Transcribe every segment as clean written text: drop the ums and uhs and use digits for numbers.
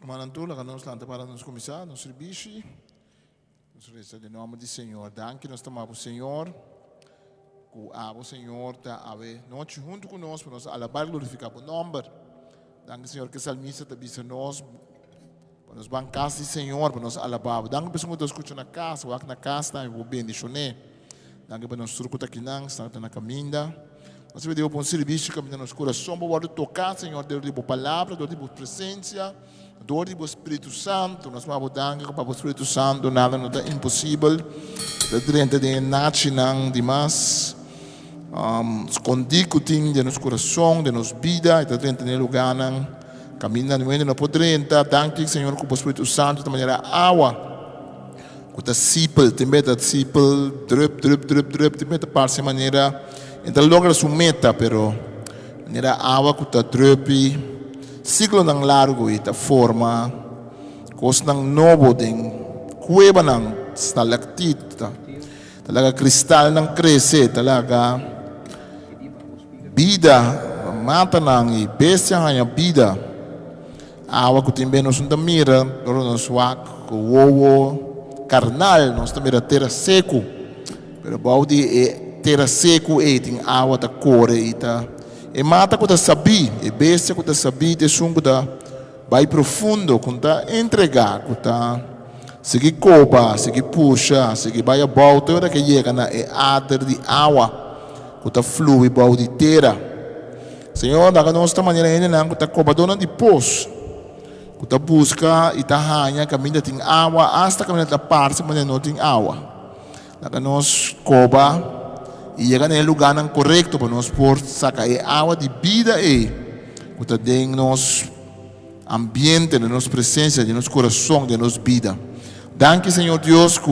Manantula, que nós lanta para nos começar, nos serviço. Nos resta em nome do Senhor. Danke, nós tomamos o Senhor. Que o Senhor está a ver noite junto conosco, para nós alabar e glorificar o nome. Danke, Senhor, que o salmista está dizendo nós, para nós bancar do Senhor, para nós alabar. Danke, pessoal que escuta na casa, ou na casa, está em bendicioné. Danke, para nós surco aqui não, está na caminha. Nós pedimos para um serviço que nos coração, para tocar, Senhor, Deus de boa palavra, Deus de boa presença. Door die Espírito Santo, nós vamos danken para o Espírito Santo, nada não é impossível. Dentro de nachi nang dimas, escondido ting de nosso coração, de nossa vida, dentro de lugar nang caminha no meio não poderia. Danke Senhor com o Espírito Santo de maneira água, com a sipel, também a sipel, drip, também a parte maneira, então logra sua meta, pero maneira água com a drip. Siglo ng largo ita forma kos ng nobo ding kuweba ng stalactite talaga kristal ng krese talaga bida mata ng bestia nga bida awa ko timbe nos ndamira doro nos wak ko wowo carnal nos tamira terra seco pero baudi terra seco ting awa ta core ita e mata com a sabi, e bestia com a sabi, de sungo da vai profundo, com a entregar, com a seguir copa, seguir puxa, seguir vai a volta, hora que chega na e ader de água, com a flui bau de terra. Senhor, da nossa maneira ainda não, com a copa dona de pós, com a busca e a ranha, caminha tem água, hasta caminha da parte, mas não tem água. Da nossa copa e chegar no lugar correto para nós por sacar a água de vida e que tem nosso ambiente, de nossa presença, de nosso coração, de nossa vida. Danke, Senhor Deus, que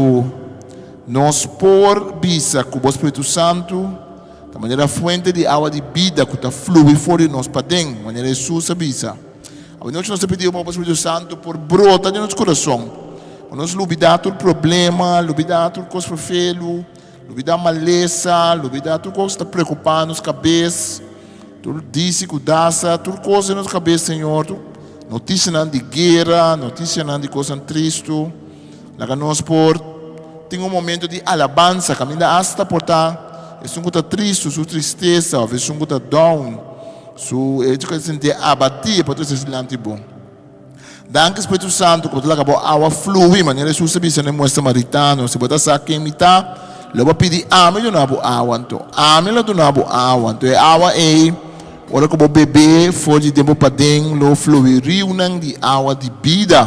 nós por visa com o Espírito Santo, da maneira fonte de água de vida que está flui fora de nós para dentro, da maneira Jesus avisa. A noite nós pedimos para o Espírito Santo por brota de nosso coração, para nós luvidar todo problema, luvidar todo coisa feio, luvidar maleza, luvidar tudo que está preocupando nos cabeças, tudo disse que daça, tudo coisa nos cabeças, Senhor, notícia não de guerra, notícia não de coisa triste, lá nós por tem momento de alabança, caminha hasta portar, é um triste, sua tristeza, ou é um down, é que se sente abatido, para tudo esse lante bom. Danke Espírito Santo, quando lá acabou a água flui, maneira Jesus sabe se não mostra samaritano, se botar saque imitar. Loba pidi ame do nabo awanto. Ame la do nabo awanto. E awa e ora como bebê for de tempo para dentro, lo flui rio nang de água de vida.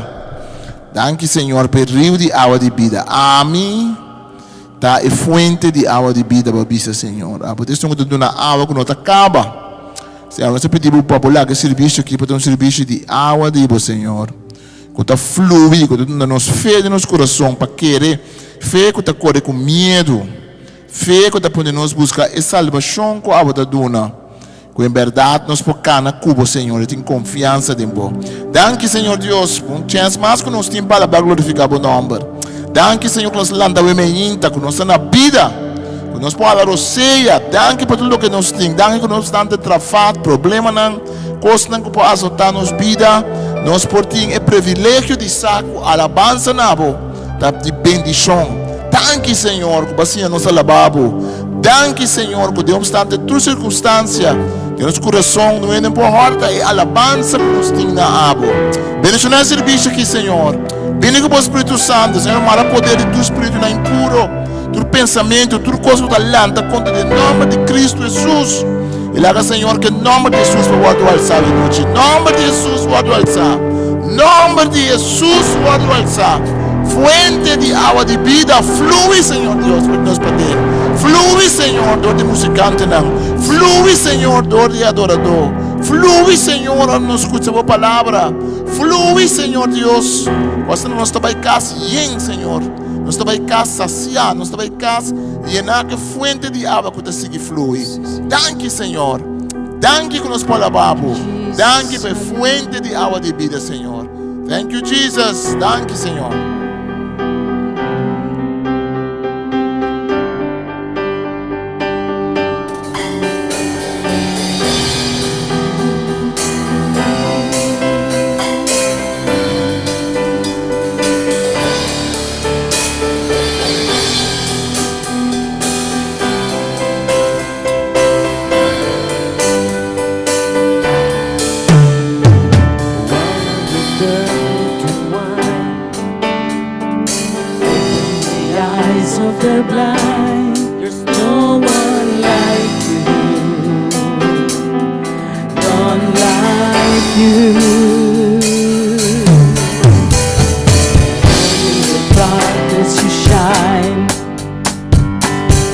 Danke Senhor per rio de água de vida. Ame tá e fonte de água de vida babisa Senhor. A poder estamos dando na água que não acaba. Senhor, nós pedimos para pular que serviço aqui para ter serviço de água de vida Senhor. Que tá flui, que tá nos fé de nosso coração para querer. Fé que está correndo com medo, fé que está podendo nos buscar a salvação com a da duna, que em verdade nós podemos cubo Senhor, e tem confiança em Deus. Danke Senhor Deus, um chance mais que nós temos para glorificar o nome. Danke Senhor que nós landa o menino, que nós na vida, que nós podemos roceia. Danke por tudo que nós temos, danke que nós estamos travados, problema não, coisa não que pode azotar nos vida, nós podemos o privilégio de saco, alabança na boa. De bendição. Danke Senhor que bacia nossa lavabo. Danke Senhor que de obstante toda circunstância que nosso coração não é nem por horta e alabança que nos tem na abo. Bendicionar serviço aqui Senhor. Bendiga o Espírito Santo Senhor, mara poder de tu Espírito na impuro, tu pensamento, tudo coisa da lanta conta de nome de Cristo Jesus. E lá Senhor que nome de Jesus vai alçar em noite. Nome de Jesus vai alçar. Nome de Jesus vai alçar. Fuente de água de vida, flui, Senhor Deus, para nós poder. Flui, Senhor, dor de musicante, não. Flui, Senhor, dor de adorador. Flui, Senhor, onde nos escuta a palavra. Flui, Senhor Deus. Você não está em casa, Senhor. Nós estamos em casa saciar, nós estamos em casa llenar que fuente de água que te flui. Danke, Senhor. Danke que nós podemos. Danke por fuente de água de vida, Senhor. Thank you, Jesus. Danke, Senhor. like you. In the darkness you shine.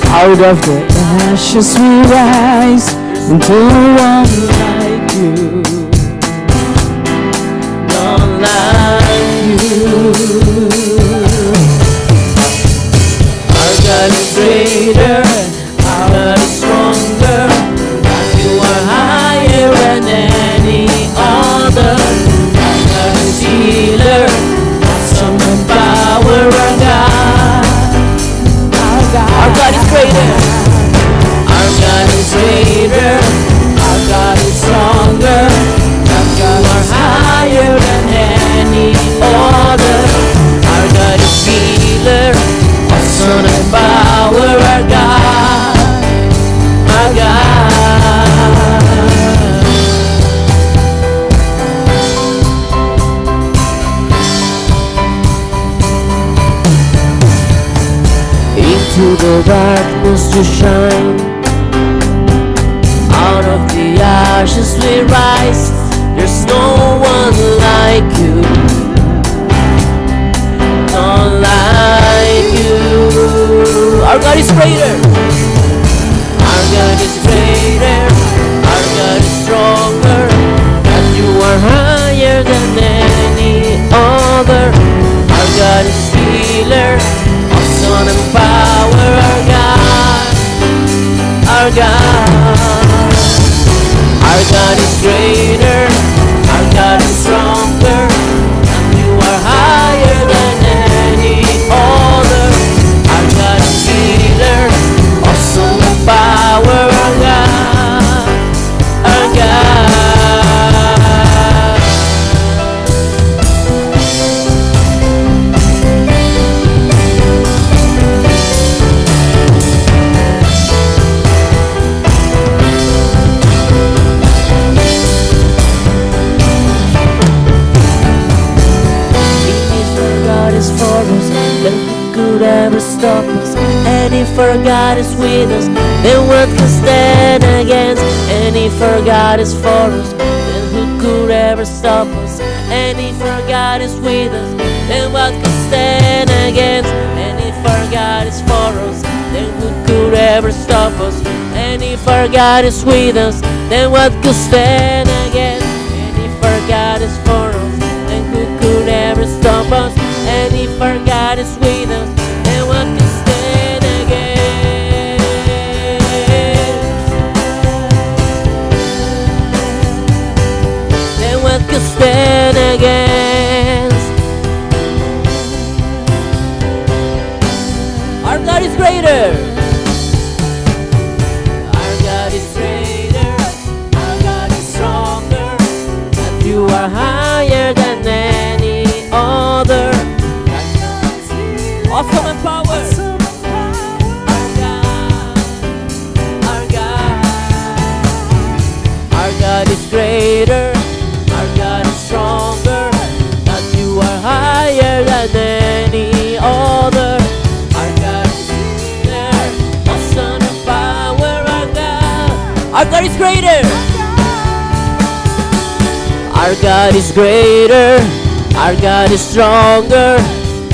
Out of the ashes we rise into one like you. None like you. Our God is greater, our God is stronger. God, you are higher than any other. Our God is healer, awesome in power, our God. Our God is greater. Our God is greater. Our God is stronger. Our God is higher than any other. Our God is healer, awesome in power. Our God, our God. Into the darkness you shine. Out of the ashes we rise. There's no one like you. None like you. Our God is greater. Our God is greater. Our God is stronger. God, you are higher than any other. Our God is healer, awesome in power, our God, our God. Our God is greater, our God is stronger, and you are higher than any other. Our God is healer, awesome in power, our God, our God. For us, then who could ever stop us? And if our God is with us, then what can stand against? And if our God is for us, then who could ever stop us? And if our God is with us, then what can stand against? And if our God is for us, then who could ever stop us? And if our God is with us, then what could stand against? And if our God is for us, then who could ever stop us? And if our God is with us, then what can stand against? Then what can stand against? Our God is greater. Our God is greater. Our God is stronger. And you are higher than any other. Awesome and power. Our God, our God. Our God is greater. Our God is stronger. That you are higher than any other. Our God is healer. Awesome and power. Our God. Our God is greater. Our God is greater. Our God is stronger.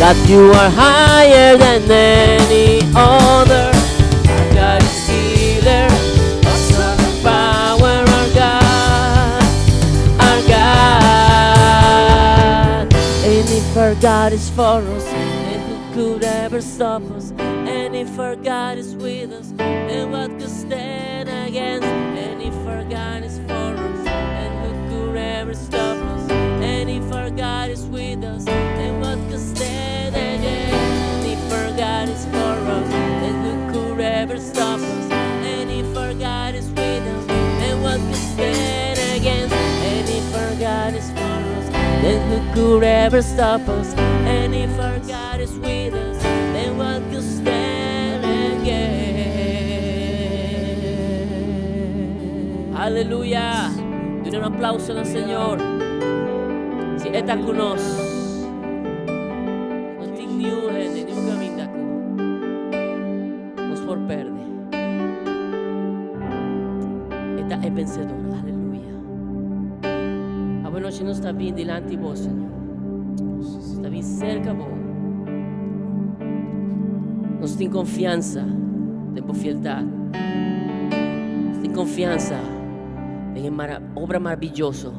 That you are higher than any other. Our God is healer, awesome in power, our God, our God. And if our God is for us, then who could ever stop us? And if our God is with us, then what could stand against? And if our God is for us, then who could ever stop us? And if our God is with us, then what could stand against? And if our God is for us, then who could ever stop us? And if our God is with us, then what could stand against? And if our God is for us, then who could ever stop us? And if our God is with us, then what could stand against? Hallelujah! Doon ang aplauso ng Señor. Si Eta Kunos. Non ti niuhen, di mo kaming dako. Nos por perde. Eta é vencedor. Aleluya. Esta noche não está bem delante de vós, Senhor. Está bem cerca de vós. Nós temos confiança, temos fieldade. Nós temos confiança em obra maravilhosa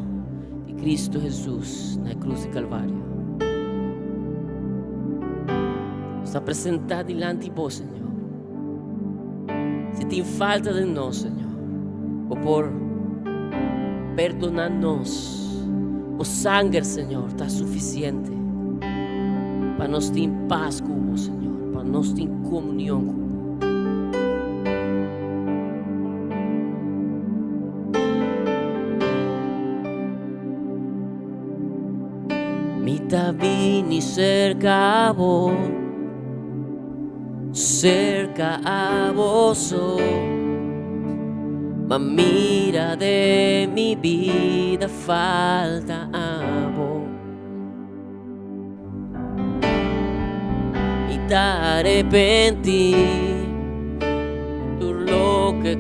de Cristo Jesus na cruz de Calvário. Nos apresentar delante de vós, Senhor. Se tem falta de nós, Senhor, por perdonar-nos. O sangue, Senhor, está suficiente para nós ter paz com vós, Senhor, para nós ter comunhão com vós. Me tá vindo cerca a vós, cerca a vos, mas mira de mi vida falta a vos. Y te arrepentí por lo que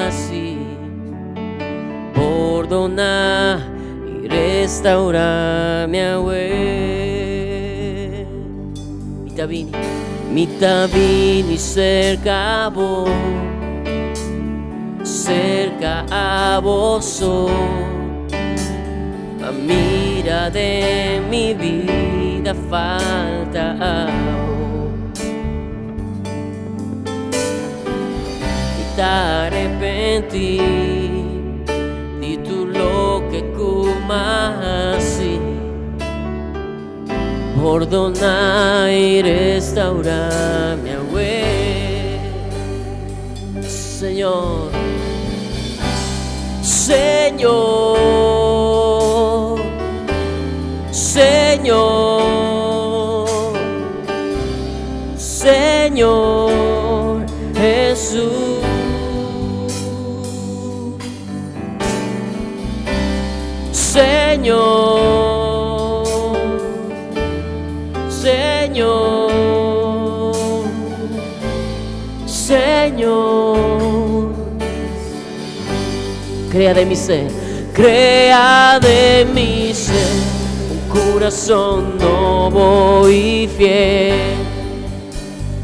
así, perdonar y restaurar mi agüe. Mi tabini cerca a vos, cerca a vos, a mira de mi vida falta a vos. Y te arrepentí de tu lo que así, perdonar y restaurar mi agüe. Señor, Señor, Señor, Señor Jesús. Señor, Señor, Señor, crea de mi ser, crea de mi ser un corazón nuevo y fiel,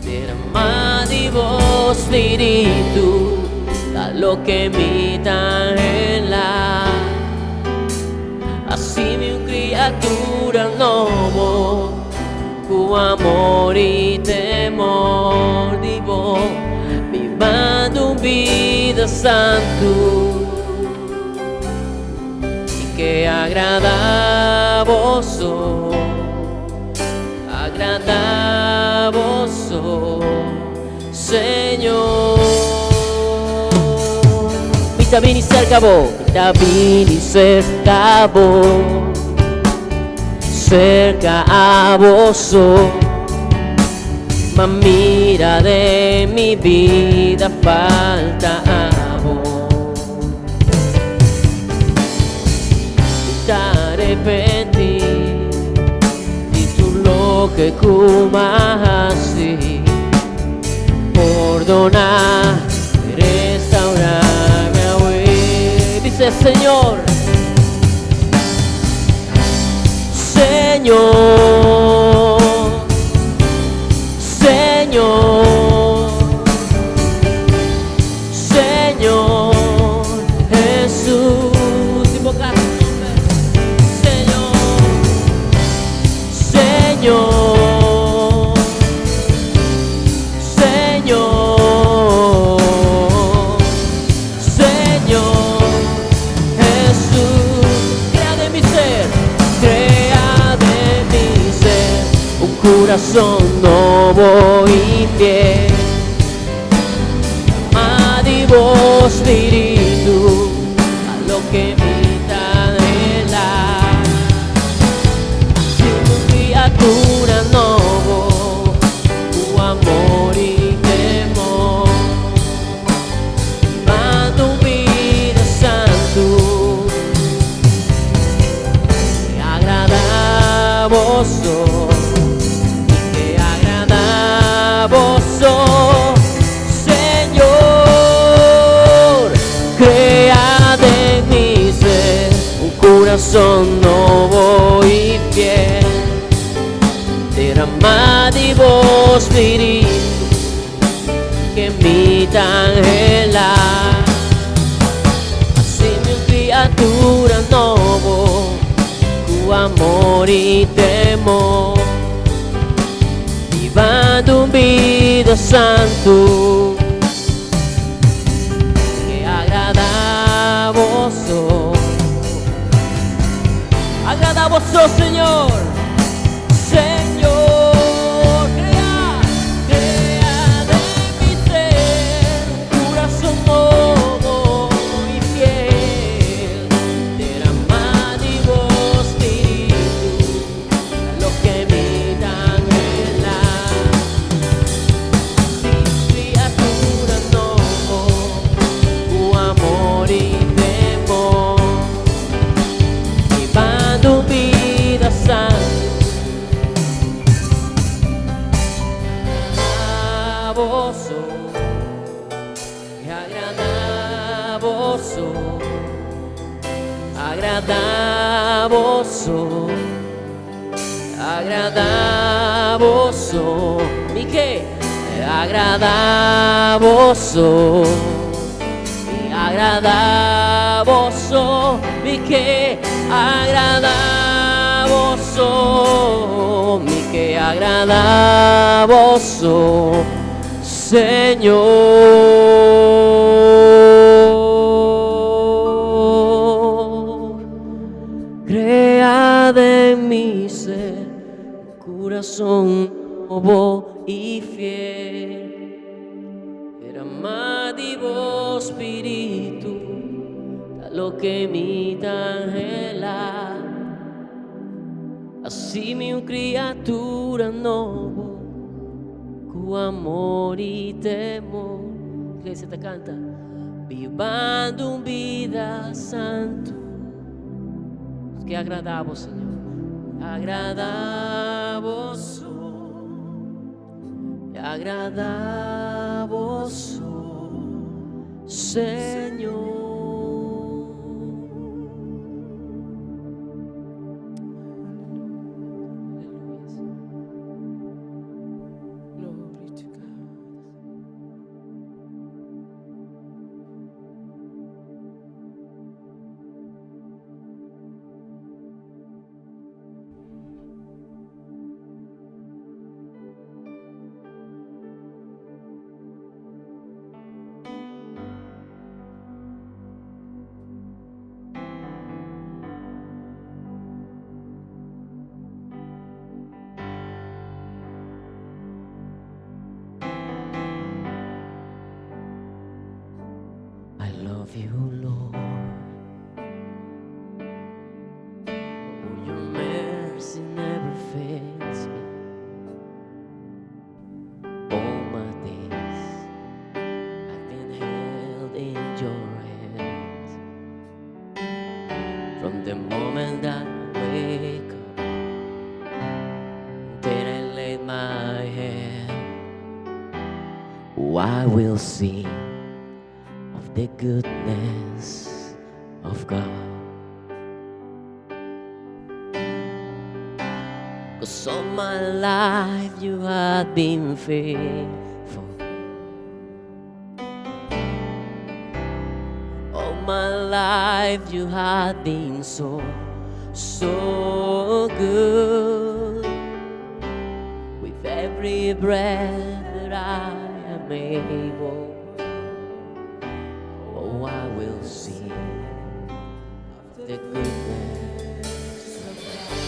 derramado Espíritu, da lo que me da en la. Así mi criatura nuevo, con amor y temor de vos, vivando vida santo y que agrada a vos, agrada a vos, Señor. Mita vini cerca a vos, mita vini cerca a vos, cerca a vos, ma mira de mi vida falta a vos. Te arrepentí de tu lo que así, perdonar y restaurarme hoy. Dice Señor, Señor, Señor, Señor Jesús, invocar tu nombre. Señor, Señor, Señor, Señor Jesús, crea de mi ser, crea de mi ser un corazón nuevo y fiel, amado Espíritu, a lo que invita de la. Si una criatura nuevo, tu amor y temor, vivando vida santo, que agrada a vos. corazón nuevo y fiel, derramativo Espíritu che mi t'angela, assimi un creatura nuovo, cu amor y temor, vivando un vida santo, que agrada a vos, agrada a vos, Señor. Señor, crea de mi ser un corazón nuevo y fiel, derramativo Espíritu, lo que me dan en la criatura nuevo, tu amor y temor, vivando vida santa. Agradavoso, agradavoso, mi che agradavoso, agradavoso, mi che agradavoso, mi che agradavoso, Señor. Crea de mi ser corazón nuevo y fiel, derramativo Espíritu, da lo que mi t'angela, así mi criatura nuevo, con amor y temor. Iglesia te canta, vivando un vida santo. Que agradamos, Señor, agradamos, agradamos, Señor. Glory to God. I love you, Lord. Oh, your mercy never fails me. All my days I've been held in your hands. From the moment that I wake up till I lay my head, oh, I will sing the goodness of God. 'Cause all my life you have been faithful. All my life you have been so, so good. With every breath that I am able, oh, I will sing of the goodness of God.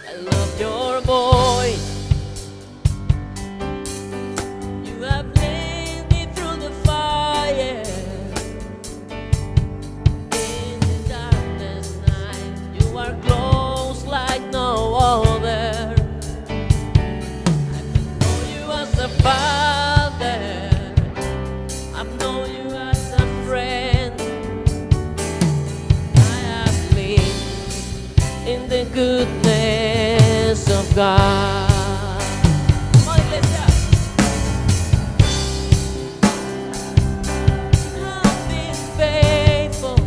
I love your voice. You have led me through the fire. In the darkness night, you are close like no other. I know you as a father. I've known you as a friend. I have lived in the goodness of God. Come on, iglesia. I've been faithful.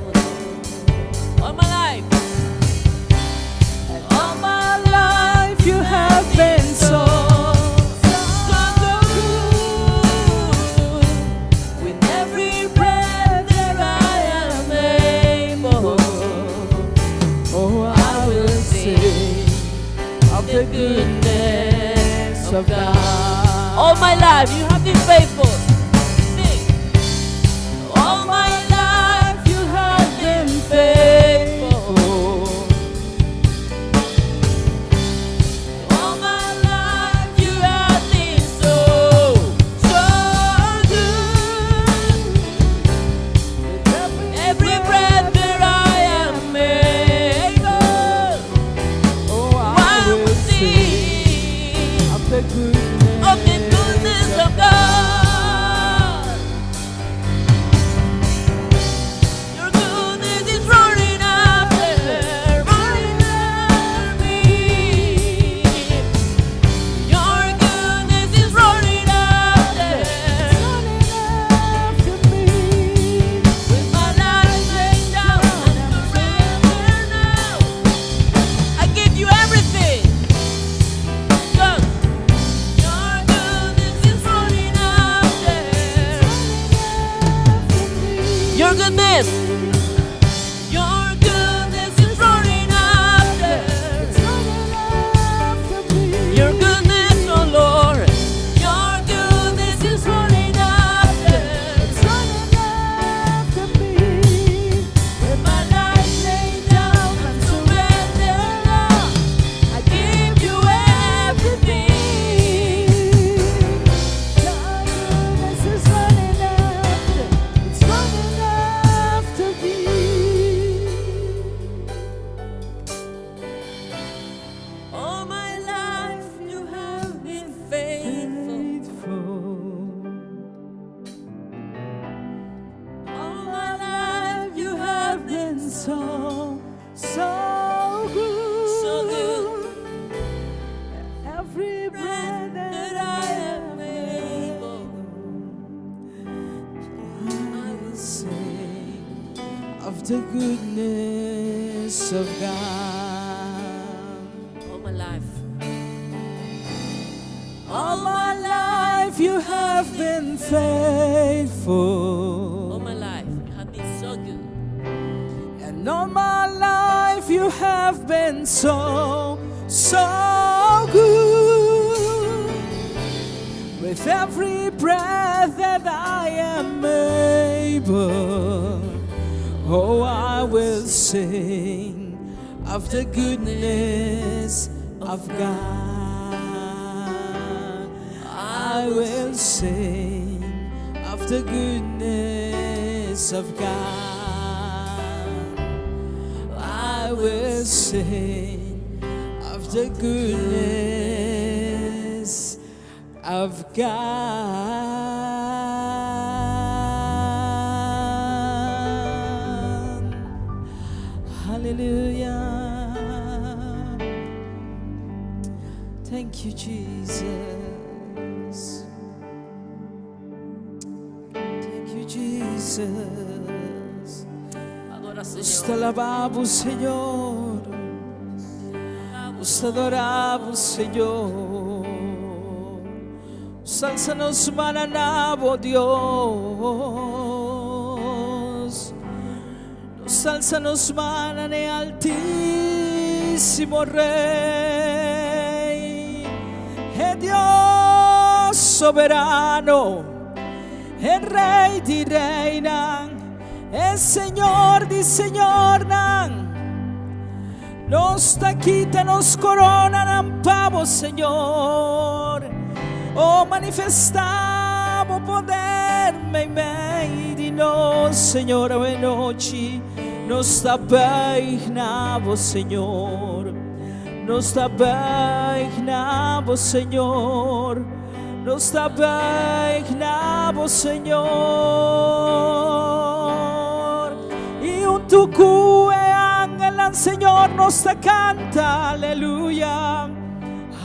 the goodness of God. All my life you have been faithful. Sing. All my life you have been faithful. All my life you have been so, so good. Every breath that I am able, oh, I will sing of the goodness of God. Your goodness is running after me. Your goodness is running after me. With my life laid down and surrender now, I give you everything. Come. Your goodness is running after. Your goodness. Your goodness is running after. Your goodness, oh Lord. Your goodness is running after. With my life laid down and surrender now, I give you everything. Your goodness is running after. It's running after me. All my life you have been faithful. All my life you have been so, so good. So good. Every breath that I am able, I will sing of the goodness of God. All my life. All my life you have been faithful. All my life you have been so good. And all my life you have been so, so good. With every breath that I am able, oh, I will sing of the goodness of God. I will sing of the goodness of God. I will sing of the goodness of God. Hallelujah. Thank you, Jesus. Thank you, Jesus. Te alabamos, Señor. Te adoramos, Señor. Sálzanos mananabo, Dios. Sálzanos manane, altísimo Rey. Dios soberano, el Rey di reina, el Señor di Señornan. Nos taquita, nos coronan, ampamos, Señor. Oh, manifestamos poder, meio di nós, Senhor, a noite. Nos tabernáculos, Senhor. Nos tabernáculos, Senhor. Nos tabernáculos, Senhor. E tucu e ángel, Senhor, nos canta, aleluia.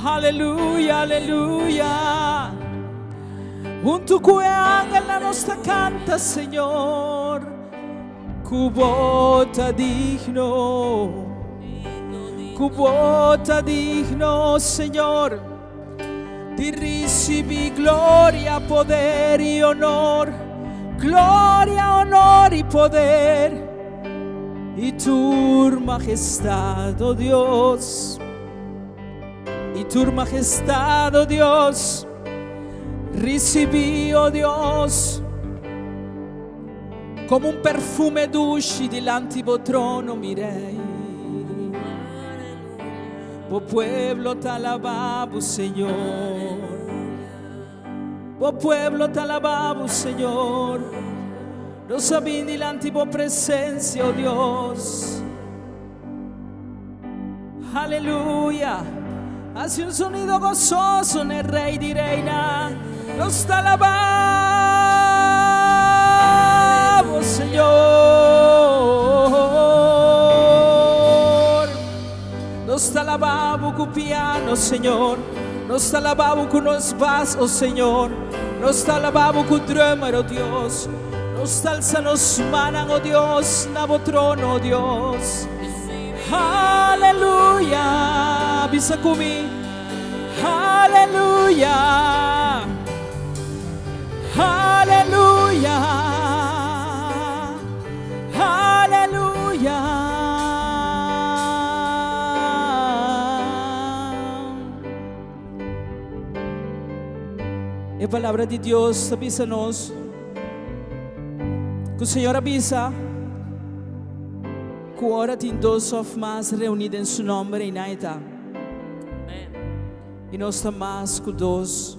Aleluia, aleluia. Tucu e ángel, nos canta, Senhor. Cubota digno. Cubota digno, Señor, di recibi gloria, poder y honor, gloria, honor y poder, y tu majestad, oh Dios. tu majestad, oh Dios. Recibí, oh Dios, come un perfume dulce dilanti tuo trono, mi rey. Po pueblo te alabamos, Señor. Po pueblo te alabamos, Señor. Nos sabín dilanti tu presencia, oh Dios. Aleluya. Hace un sonido gozoso en el Rey di Reina. Nos te alabamos, Señor. Nos te alabamos con piano, Señor. Nos te alabamos con los vasos, Señor. Nos te alabamos con drömmar, oh Dios. Nos alza nos manan, oh Dios, navo trono, oh Dios. Aleluya. Bisa kumi. Aleluya. Aleluya. Aleluya. A palavra de Deus avisa-nos que o Senhor avisa que ora tem dois ou mais reunidos em seu nome em Naita. E nós estamos mais que dois.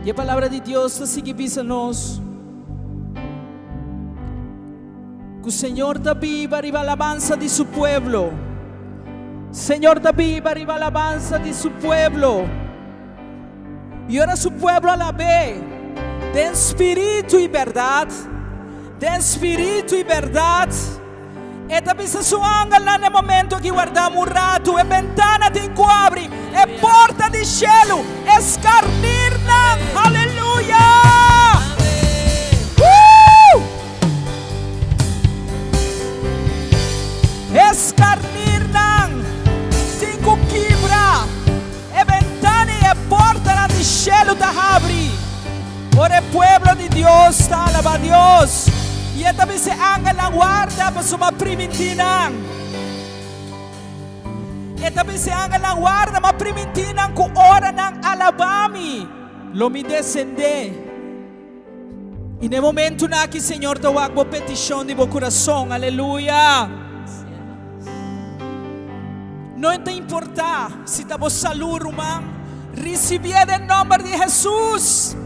E a palavra de Deus está seguindo avisa-nos que o Senhor está vivo arriba a alabanza de seu pueblo. Senhor está vivo arriba a alabanza de seu pueblo. E ora su pueblo alabe de espírito e verdade, de espírito e verdade. E também se su angel lá no momento que guardamos um rato, e ventana te encobre, e porta de cielo, escarnirna, aleluia. Escarnirna, cinco quibra. E porta de cielo da abre. Por el pueblo de Dios está alaba a Dios. E também se angel na guarda para sua primitina. E também se angel na guarda ma primitina com ora nang alabami. Lo mi descende. E no momento na que Senhor te wag bo petição de bo coração. Aleluia. Não te importa se te bo salud rumang. Recibid en nombre de Jesús.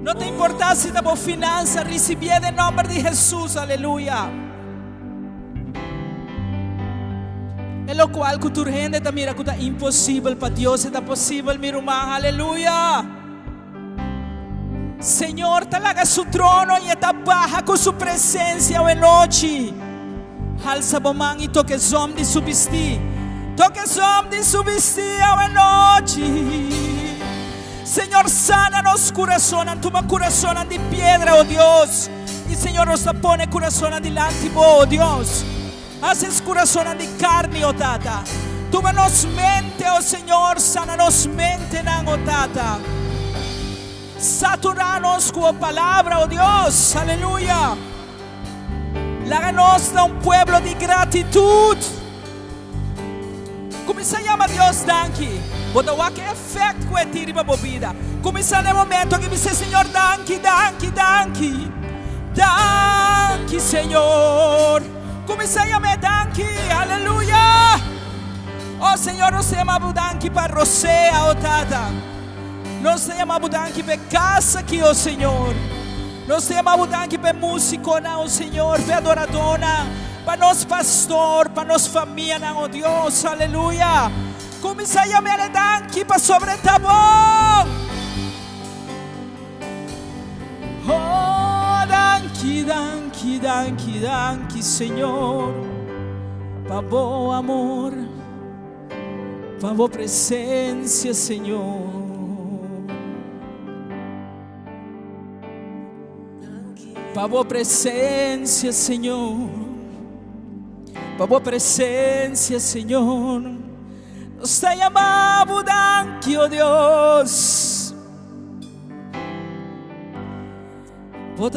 No te importa si te finanzas, recibid en nombre de Jesús, aleluya. En lo cual que tu gente te mira que está imposible para Dios, está posible, mi hermano, aleluya. Señor, te laga su trono y está baja con su presencia hoy noche. Alza bomán y toque zom de su vestir. Toque som de su vestida hoy noche. Señor, sana nos corazones, toma corazones de piedra, oh Dios. Y Señor, nos pone corazones delante, oh Dios. Haces corazones de carne, oh Tata. Toma nos mente, oh Señor, sana nos mente, oh Tata. Saturanos con palabra, oh Dios, aleluya. Láganos a un pueblo de gratitud. Começa a chamar Deus danke. Bota o que efeito que tira para a vida. Começa no momento que diz Senhor danke, danke, danke. Danke, Senhor. Começa a chamar danke. Aleluia. Oh Senhor, nós chamamos danke para você, oh Tata. Nós chamamos danke para casa aqui, oh Senhor. Nós chamamos danke para músico, oh Senhor, para adoradora. Para nos pastor, para nos família, oh Deus, aleluia. Começa a chamar danke para sobre tá bom. Oh, danke, danke, danke, danke, Senhor. Para bom amor, para boa presença, Senhor. Para boa presença, Senhor. Para boa presencia, Señor. Nos te llamamos, danke, oh Dios. Vos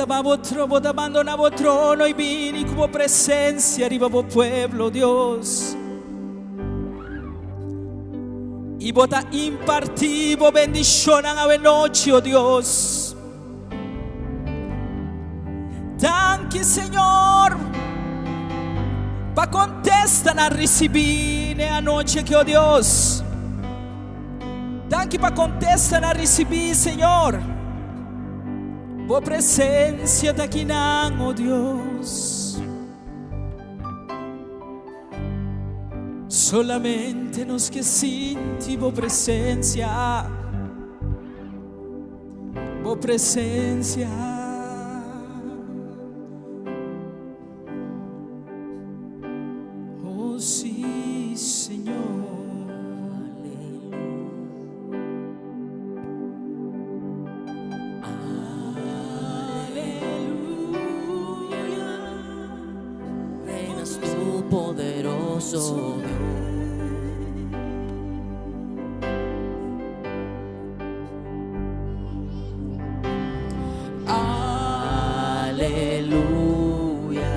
abandonamos trono y vini como presencia arriba, oh pueblo, Dios. y bota impartivo bendición a la noche, oh Dios. Danke, Señor, pa contestar a recibir a noche que, oh Dios. Danke pa contestar a recibir, Señor. Boa presencia daqui não, oh Dios. Solamente nos que sinti boa presencia. Boa presencia. Oh sí, Señor. Reinas tú poderoso. Aleluya.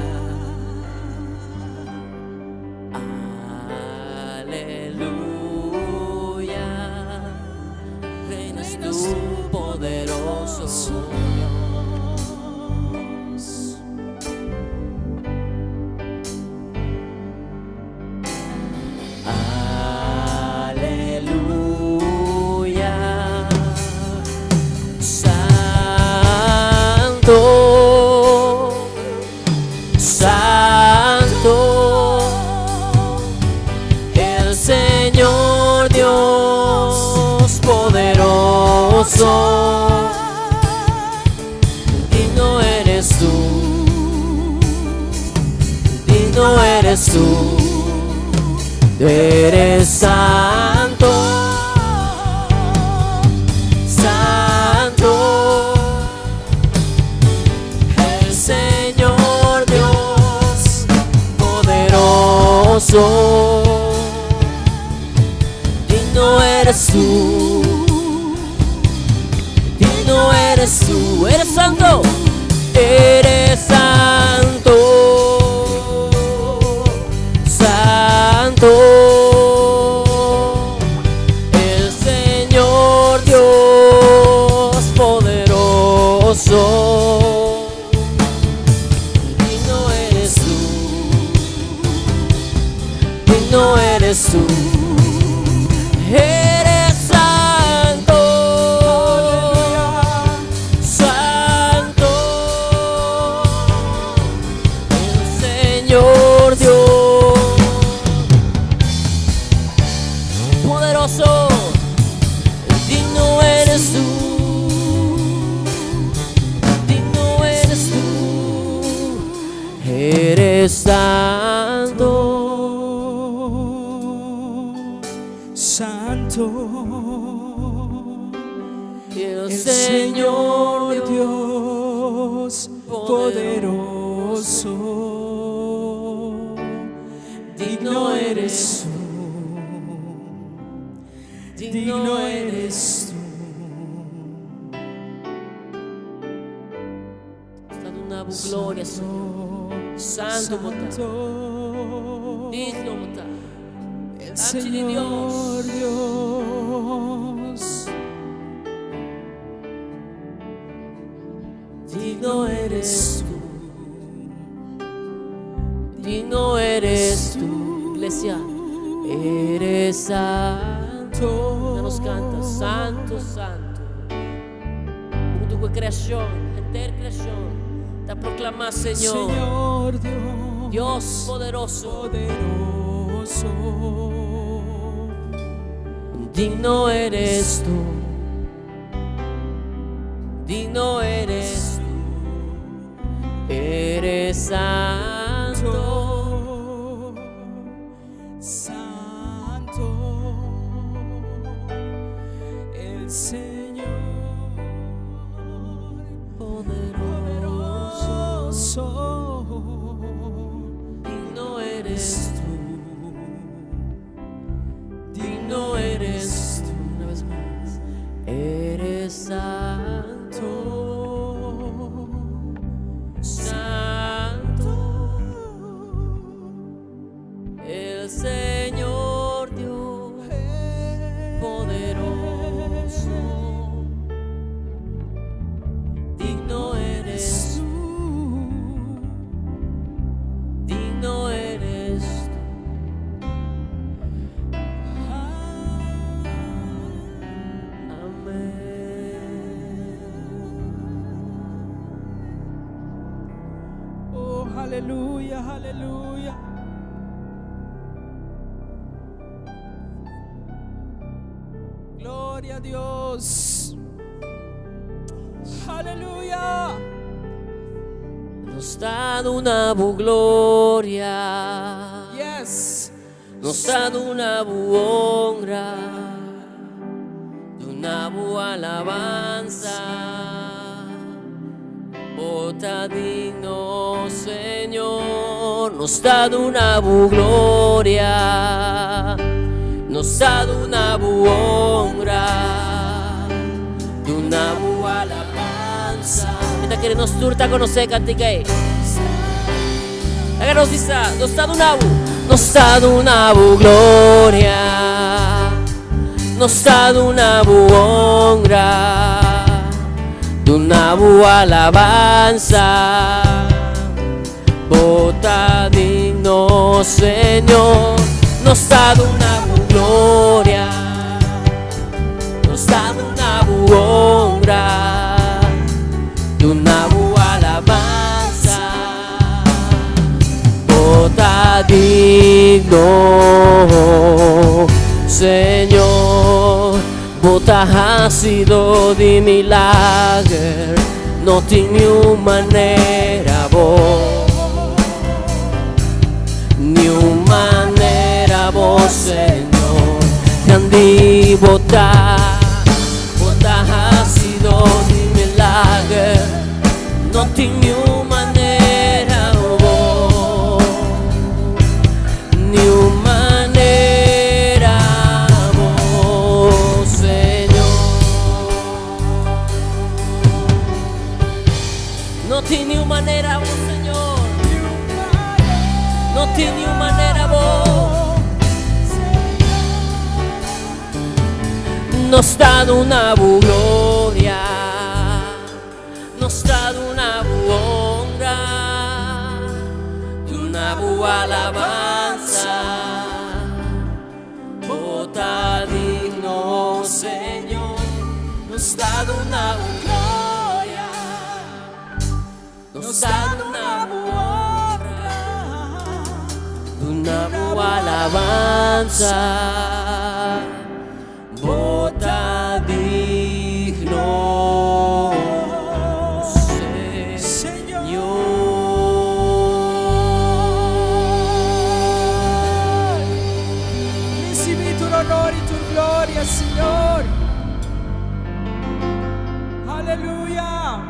Aleluya. Reinas tú poderoso. Aleluya. Santo, Santo, el Señor Dios poderoso. Digno eres tú, digno eres tú. Tú eres santo, santo, el Señor Dios poderoso. Digno eres tú, digno eres tú. Eres santo, eres santo, santo, el Señor Dios poderoso. Digno eres tú, digno eres tú. Eres santo, santo, el Señor Dios poderoso. Digno eres tú, digno eres tú. Eres santo, Santo, el Señor Señor Dios poderoso. Digno eres tú, digno eres tú. Stata una gloria, Señor. Santo Santo, digno votare. el Danti di Señor Dios. Dios. Digno eres tú, digno eres tú, iglesia. Eres santo. Nos canta, santo, santo. Junto con creación, entera creación, te proclama, Señor, Señor Dios, Dios poderoso. poderoso. Digno eres tú, digno eres tú, eres santo, Santo, el Señor poderoso. poderoso. Digno eres tú, digno eres tú. Una vez más, eres santo, santo, Aleluya, aleluya. Gloria a Dios. Aleluya. Nos dà una bu gloria, Yes. nos dà una bu honra, una bu alabanza. Bota digno, Señor, nos dà una bu gloria, nos dà una bu honra, una bu alabanza. Kita kiri nos turta conocer cantikai. Agora nos diz, nos dà una bu gloria, nos dà una bu honra, una bu alabanza. Bota digno, Señor, nos dà una bu gloria, nos dà una bu honra, una bu alabanza. Bota digno, Señor, bota ácido de milagre, no tiene manera vos, ni manera vos, Señor, candi bota ácido de milagre, no tiene manera vos, ni manera vos, Señor. No tiene manera vos, Señor. No tiene manera vos. Nos dà una bu gloria, nos dà una bu honra, una bu alabanza. Bota digno, Señor, nos dà una bu gloria, nos dà una bu honra, una bu alabanza. Bota digno, Señor. Recibi tu honor y tu gloria, Señor. Aleluya.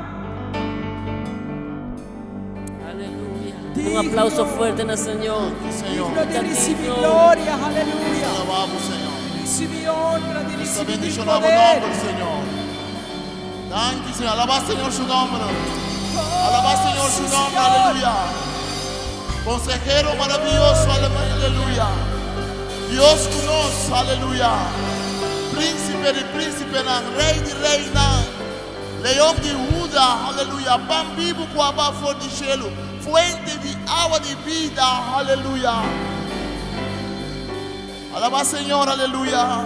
Aleluya. Un aplauso fuerte al Señor. Señor, Digno de recibir digno. gloria, aleluya. alabamos, Señor. Recibi honra, de Esta recibir bendición a tu poder. nombre, Señor. Thank you, Señor. Alaba, Señor, su nombre. Alaba, Señor, su nombre. Aleluya. Consejero maravilloso. Aleluya. Dios conoce. Aleluya. Príncipe de príncipe, rey de reina. León de Judá. Aleluya. Pan vivo com água flor de cielo. Fuente de agua de vida. Aleluya. Alaba, Señor, aleluya.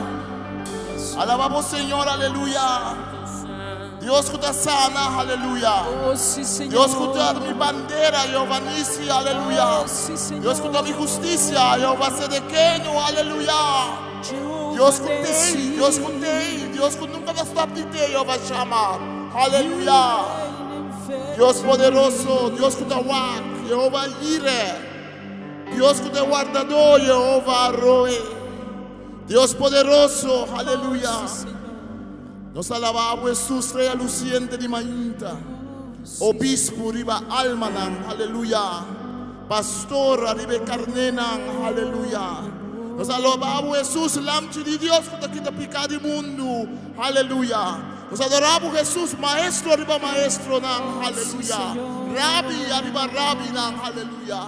Alabamos, Señor, aleluya. Dios que te sana, aleluya. Oh, sí, Señor. Dios que te da mi bandera, Jehová Nisi, aleluya. Oh, sí, Señor. Dios que te da mi justicia, Jehová Sedequeno, aleluya. Dios que te, Dios que te, Dios que nunca te está de ti, Jehová Shama, aleluya. Dios poderoso, Dios que te guarda, Jehová Ire. Dios que te guardador, Jehová Roe. Dios poderoso, aleluya. Nos alabamos Jesús, rey luciente de Mainta. Obispo, riba Almanan, aleluya. Pastor, riba Carnenan, aleluya. Nos alabamos Jesús, lamchi de Dios que te quita pecado del mundo, aleluya. Nos adoramos Jesús, maestro, arriba maestro, nan, aleluya. Rabbi, arriba rabbi, nan, aleluya.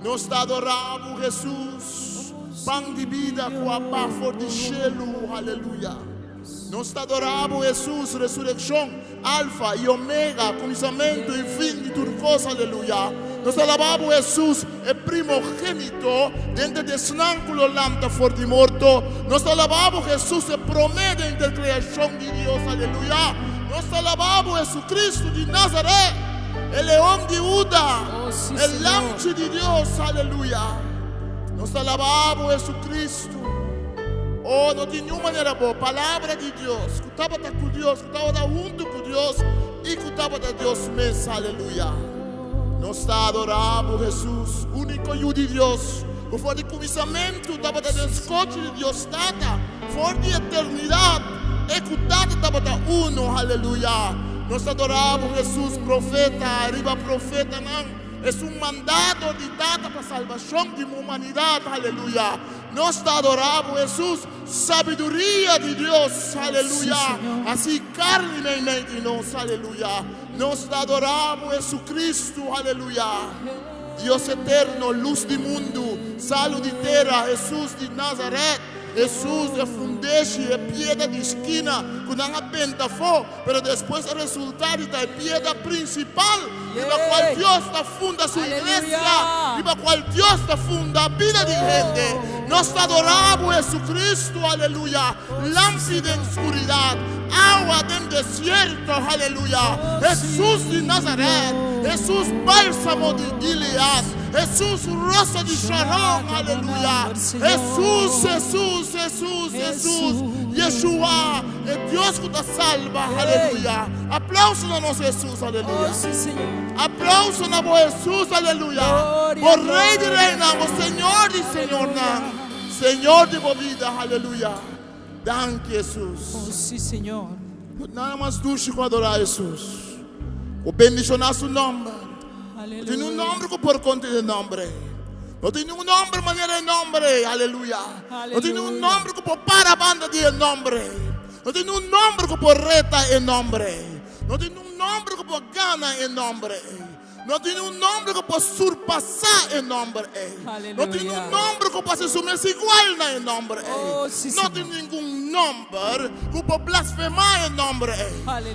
Nos adoramos Jesús, pan de vida com a bafo de cielo, aleluya. Nos adoramos Jesús, resurrección, alfa y omega, comienzamento y fin de tu cosa, aleluya. Nos alabamos Jesús, el primogénito, dentro de snánculo lanta for de morto. Nos alabamos Jesús, el promedio entre creación de Dios, aleluya. Nos alabamos Jesucristo de Nazaret, el león de Judá, Oh, sí, el Señor. lanche de Dios, aleluia. Nós te alabamos, Jesucristo. Oh, não tem nenhuma maneira boa. Palavra de Deus. Que estava com Deus, que estava junto com Deus e que estava com Deus mesmo, aleluia. Nós te adoramos, Jesus, único e de Deus. Que foi de começamento, estava da descote de Deus, tata. For de eternidade, e que tata estava da uno, aleluia. Nós te adoramos, Jesus, profeta, arriba profeta, não. Es un mandato de data para salvación de la humanidad, aleluya. Nos te adoramos, Jesús, sabiduría de Dios, aleluya. Sí, Así carne en mente nos, aleluya. Nos te adoramos, Jesucristo, aleluya. Dios eterno, luz del mundo, salud de tierra, Jesús de Nazaret. Jesús é fundeixe, é piedra de esquina, que não apenta fogo, mas depois o resultado é piedra principal, e a qual Deus está funda sua igreja, e a qual Deus está funda a vida de gente. Nós adoramos Jesucristo, aleluia. Lâmpada em escuridade, água em deserto, aleluia. Jesus de Nazaré, Jesus bálsamo de Gilead. Jesus, rosa de Sharon, aleluia. Jesus, Jesus, Jesus, Jesus. Yeshua, é Deus que te salva, aleluia. Aplauso na nosso Jesus, aleluia. Oh, sim, Senhor. Aplauso na voz Jesus, aleluia. Por Rei de Reina, por Senhor de Senhor, Senhor de vida, aleluia. Danke, Jesus. Oh, sim, Senhor. Nada mais dulce que adorar Jesus. O bendicionar seu nome. Aleluia. Tem um nome que por conta de nome. Não tem um nome maneira de nome, aleluia. Não tem um nome que por para a banda de nome. Não tem um nome que por reta em nome. Não tem um nome que por gana em nome. Não tem um nome que pode surpassar em nome. Não tem um nome que pode ser igual em nome. Oh, sim, Não Senhor. tem nenhum nome que pode blasfemar em nome.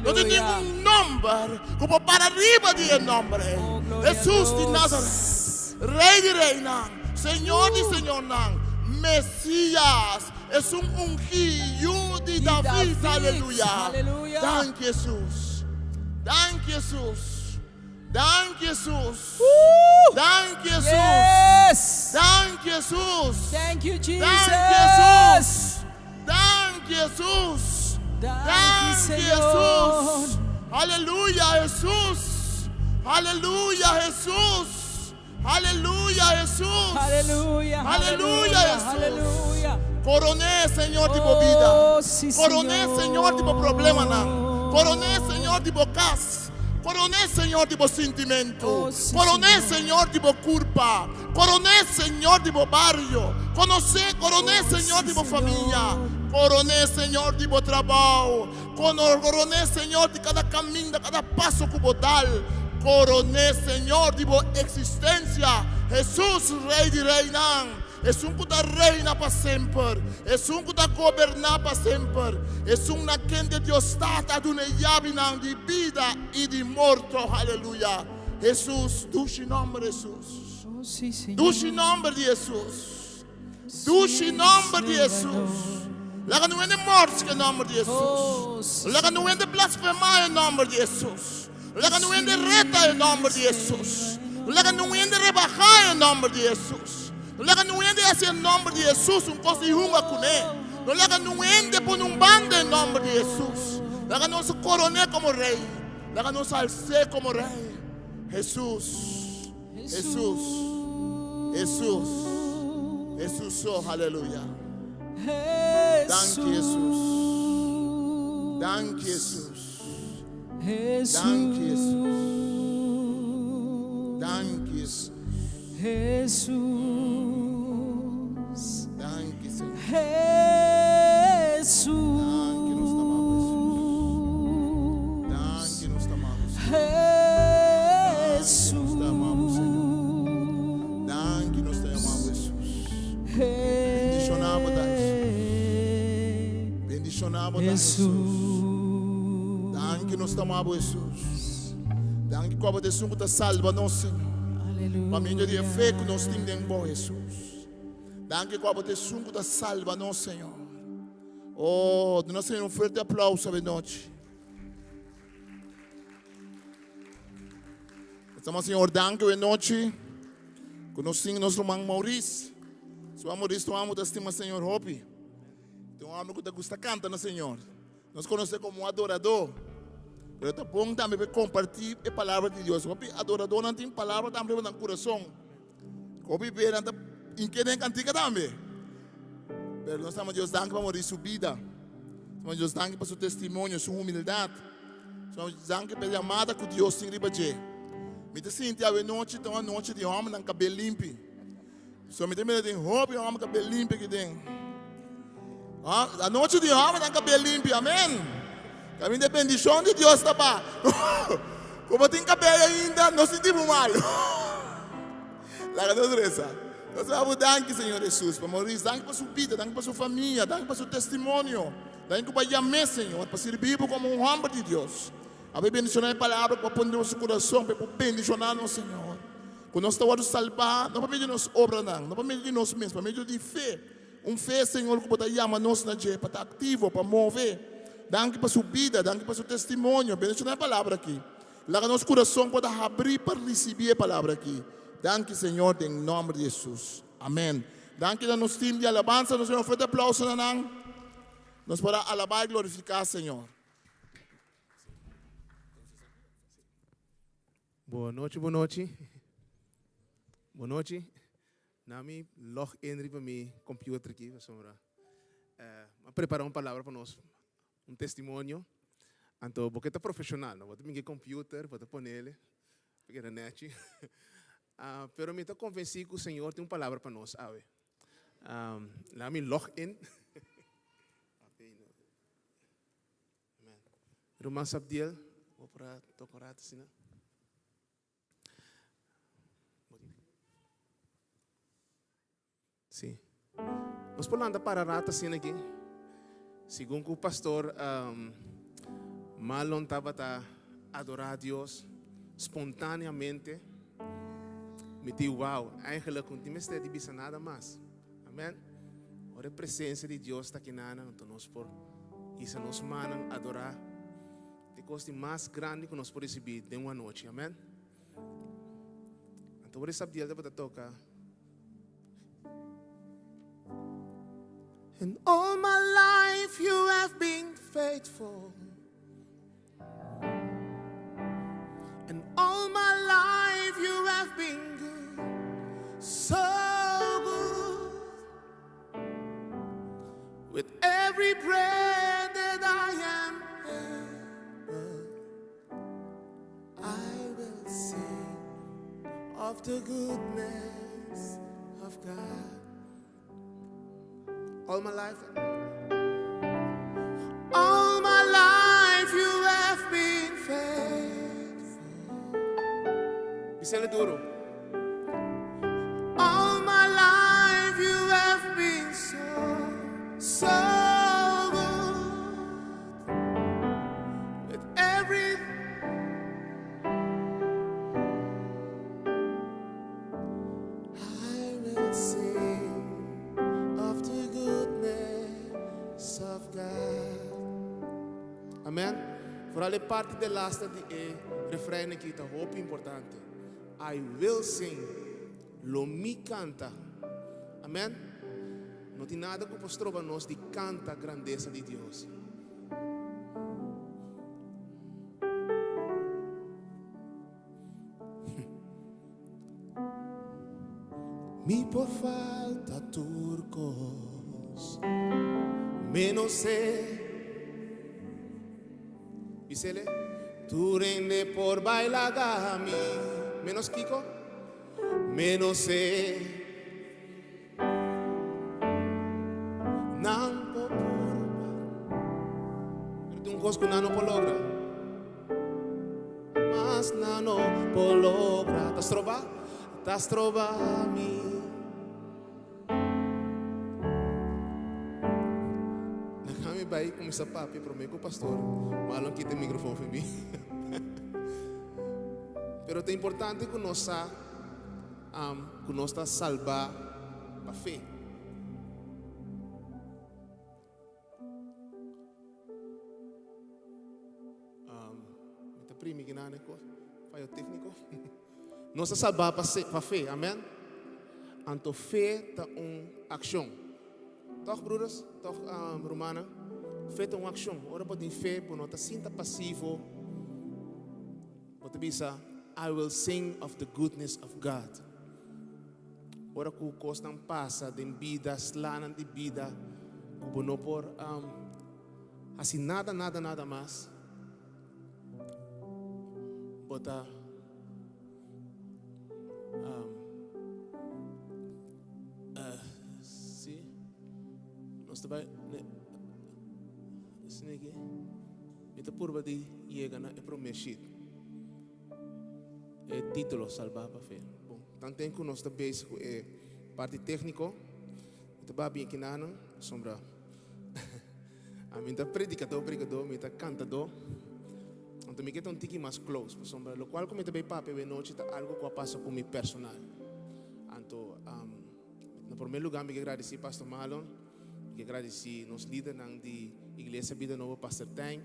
Não tem Aleluia. nenhum nome que pode para arriba de nome. Oh, glória a Jesus de Deus. Nazaré, Rei de Reina, Senhor de Senhor, Messias, es un ungido de David, aleluia. Aleluia. Danke, Jesus. Danke, Jesus. Danke, Jesus. Danke, Jesus. Yes. Danke, Jesus. Thank you, Jesus. Danke, Jesus. Danke, Jesus. Danke, Danke, Senhor. Jesus. Aleluia, Jesus. Aleluia, Jesus. Aleluia, Jesus. Aleluia. Aleluia, Jesus. Aleluia. Coroné, Senhor, tipo vida. Oh, sim, Coroné, Senhor, tipo problema, não. Coroné, Senhor, tipo casa. Coroné, Senhor, tipo sentimento. Oh, sim, Coroné, Senhor. Senhor, tipo culpa. Coroné, Senhor, tipo barrio. Coroné, Senhor, tipo família. Coroné, Senhor, tipo trabalho. Coroné, Senhor, de cada caminho, de cada passo que vou dar. Coroné, Senhor, tipo existência. Jesus, Rei de Reina. Es un que reina para sempre. Es un que governa para sempre. Es un quien de Dios está de una llave de vida y de muerte. Aleluya. Jesús, dulce nombre Jesús. Oh, sim, Senhor. Dulce nombre de Jesús. Dulce nombre de Jesús. Laga no de morte que nombre de Oh, Jesús. sim. Laga no de blasfemar en nombre de Jesús. Laga no de reta en nombre de Jesús. Laga no de rebajar en nombre de Jesús. No le hagan un ende hacia el nombre de Jesús, un cosa y un acuné. No le hagan un ende por un bando en nombre de Jesús. Le hagan un coroné como rey. Le hagan un salsé como rey. Jesús, Jesús, Jesús, Jesús, oh, aleluya. Danke, Jesús. Danke, Jesús. Danke, Jesús. Danke, Jesús. Jesus. Danke, Senhor. Jesus. Danke, nos amamos. Jesus. Nos amamos, Senhor. Danke, nos amamos, Jesus. Bendicionamos, Bendicionamos, Jesus. Danke, nos amamos, Jesus. Danke, como de sungo te salva, não, Senhor. Família de fé que nós temos em bom Jesus. Danke, como de sungo te salva, não, Senhor. Oh, nós temos um forte aplauso essa noite. Estamos, Senhor, danke we noite. Conosco nosso irmão Maurício. Sua Maurício, tu amo, estima, Senhor, Hopi. Tu amo que te gusta canta, Senhor. Nós conhecemos como um adorador. Eu te pongo também para compartilhar a palavra de Deus. Hopi, adorador não tem palavra também no coração. Hopi, não tem que cantica também. Mas nós estamos, Deus, danke para Maurício vida. Estamos, Deus, danke para seu testemunho, sua humildade. Estamos, danke pela amada que Deus tem para você. Me te sinto a noite, então a noite de homem com cabelo limpo. So me tem roupa e homem com cabelo limpo que tem. A noite de homem com cabelo limpo, amém. A minha bendição de Deus está para. Como tem cabelo ainda, não sentimos mal. Lá Deus reza. Nós vamos dar Senhor Jesus, para Maurício, danke para sua vida, danke para sua família, danke para seu testemunho, danke para chamar, Senhor, para servir como um homem de Deus. A bendicionar a palavra para pôr no nosso coração, para bendicionar o Senhor. Quando nós estamos salvar, não para meio de nós obras, não para meio de nós mesmos, para meio de fé. Fé, Senhor, que pode chamar nós na dia, para estar ativo, para mover. Danke para sua vida, danke para seu testemunho. Bendicionar a palavra aqui. Lá que nosso coração pode abrir para receber a palavra aqui. Danke, Senhor, em nome de Jesus. Amém. Danke a nosso time de alabança, nós vamos fazer aplauso na nang. Nós podemos alabar e glorificar, Senhor. Boa noite, boa noite. Boa noite. Nami log in para mim computer aqui, sombra. Preparar uma palavra para nós, um testemunho. Então, porque é profissional, não vou ter computer, vou ter pôr nele, porque é net. Pero me estou convencido que o Senhor tem uma palavra para nós, sabe? Nami log in. Irmã Sabdiel, vou para tocar assim, né? Sim. Nós podemos para rata assim aqui. Segundo o pastor Marlon estava a adorar a Deus espontaneamente. Me digo, uau, eigenlijk não tem mais de nada mais. Amém? Ora a presença de Deus está aqui nana, então nós por isso nos mandam adorar. De coisa mais grande que nós podemos receber de uma noite. Amém? Então, você sabe de para tocar. And all my life you have been faithful. And all my life you have been good, so good. With every breath that I am able, I will sing of the goodness of God. All my life you have been faithful. Dísele duro. All my life you have been so good. With every I will sing of the goodness of God. Amen. Vooral de parte de laatste die refrein aqui está muito importante. I will sing. Lo mi canta. Amen. Não tem nada que postou para nós de canta a grandeza de Deus. Mi por falta turcos, menos sé. Dísele, tú rende por bailagami, menos Kiko, menos sé. Nampo purba, pero tú un cosco nano pologra, mas nano pologra. Tas trova mi. Baik kung isa papi prometo pastor malang kita microphone para mim. Pero é importante que nós salva a fé. Ita primi ginane ko, fallo técnico. Nós salvar para fé, amém? Anto fé é uma ação. Toch, broeders? Toch, Romana? Fé é uma ação. Ora, pode fé, por não estar sinta passivo. Pode pensar, I will sing of the goodness of God. Ora, que o costo não passa de vida, slanan de vida, que não por assim nada mais. Bota sim, nós também snake mita purba de chega na é prometido é título salvar para fé. Bom, tanto que nós está basic é parte técnico, está bem aqui na sombra. A mim tá predicador, mita cantador. Então me quero um tiki mais close, sombra. Lo qual como também papo é noite tá algo que passa com mi personal. Então, no primeiro lugar me agradecer Pastor Marlon, me agradecer nos líderes da Igreja Vida Nova Pastor Tang,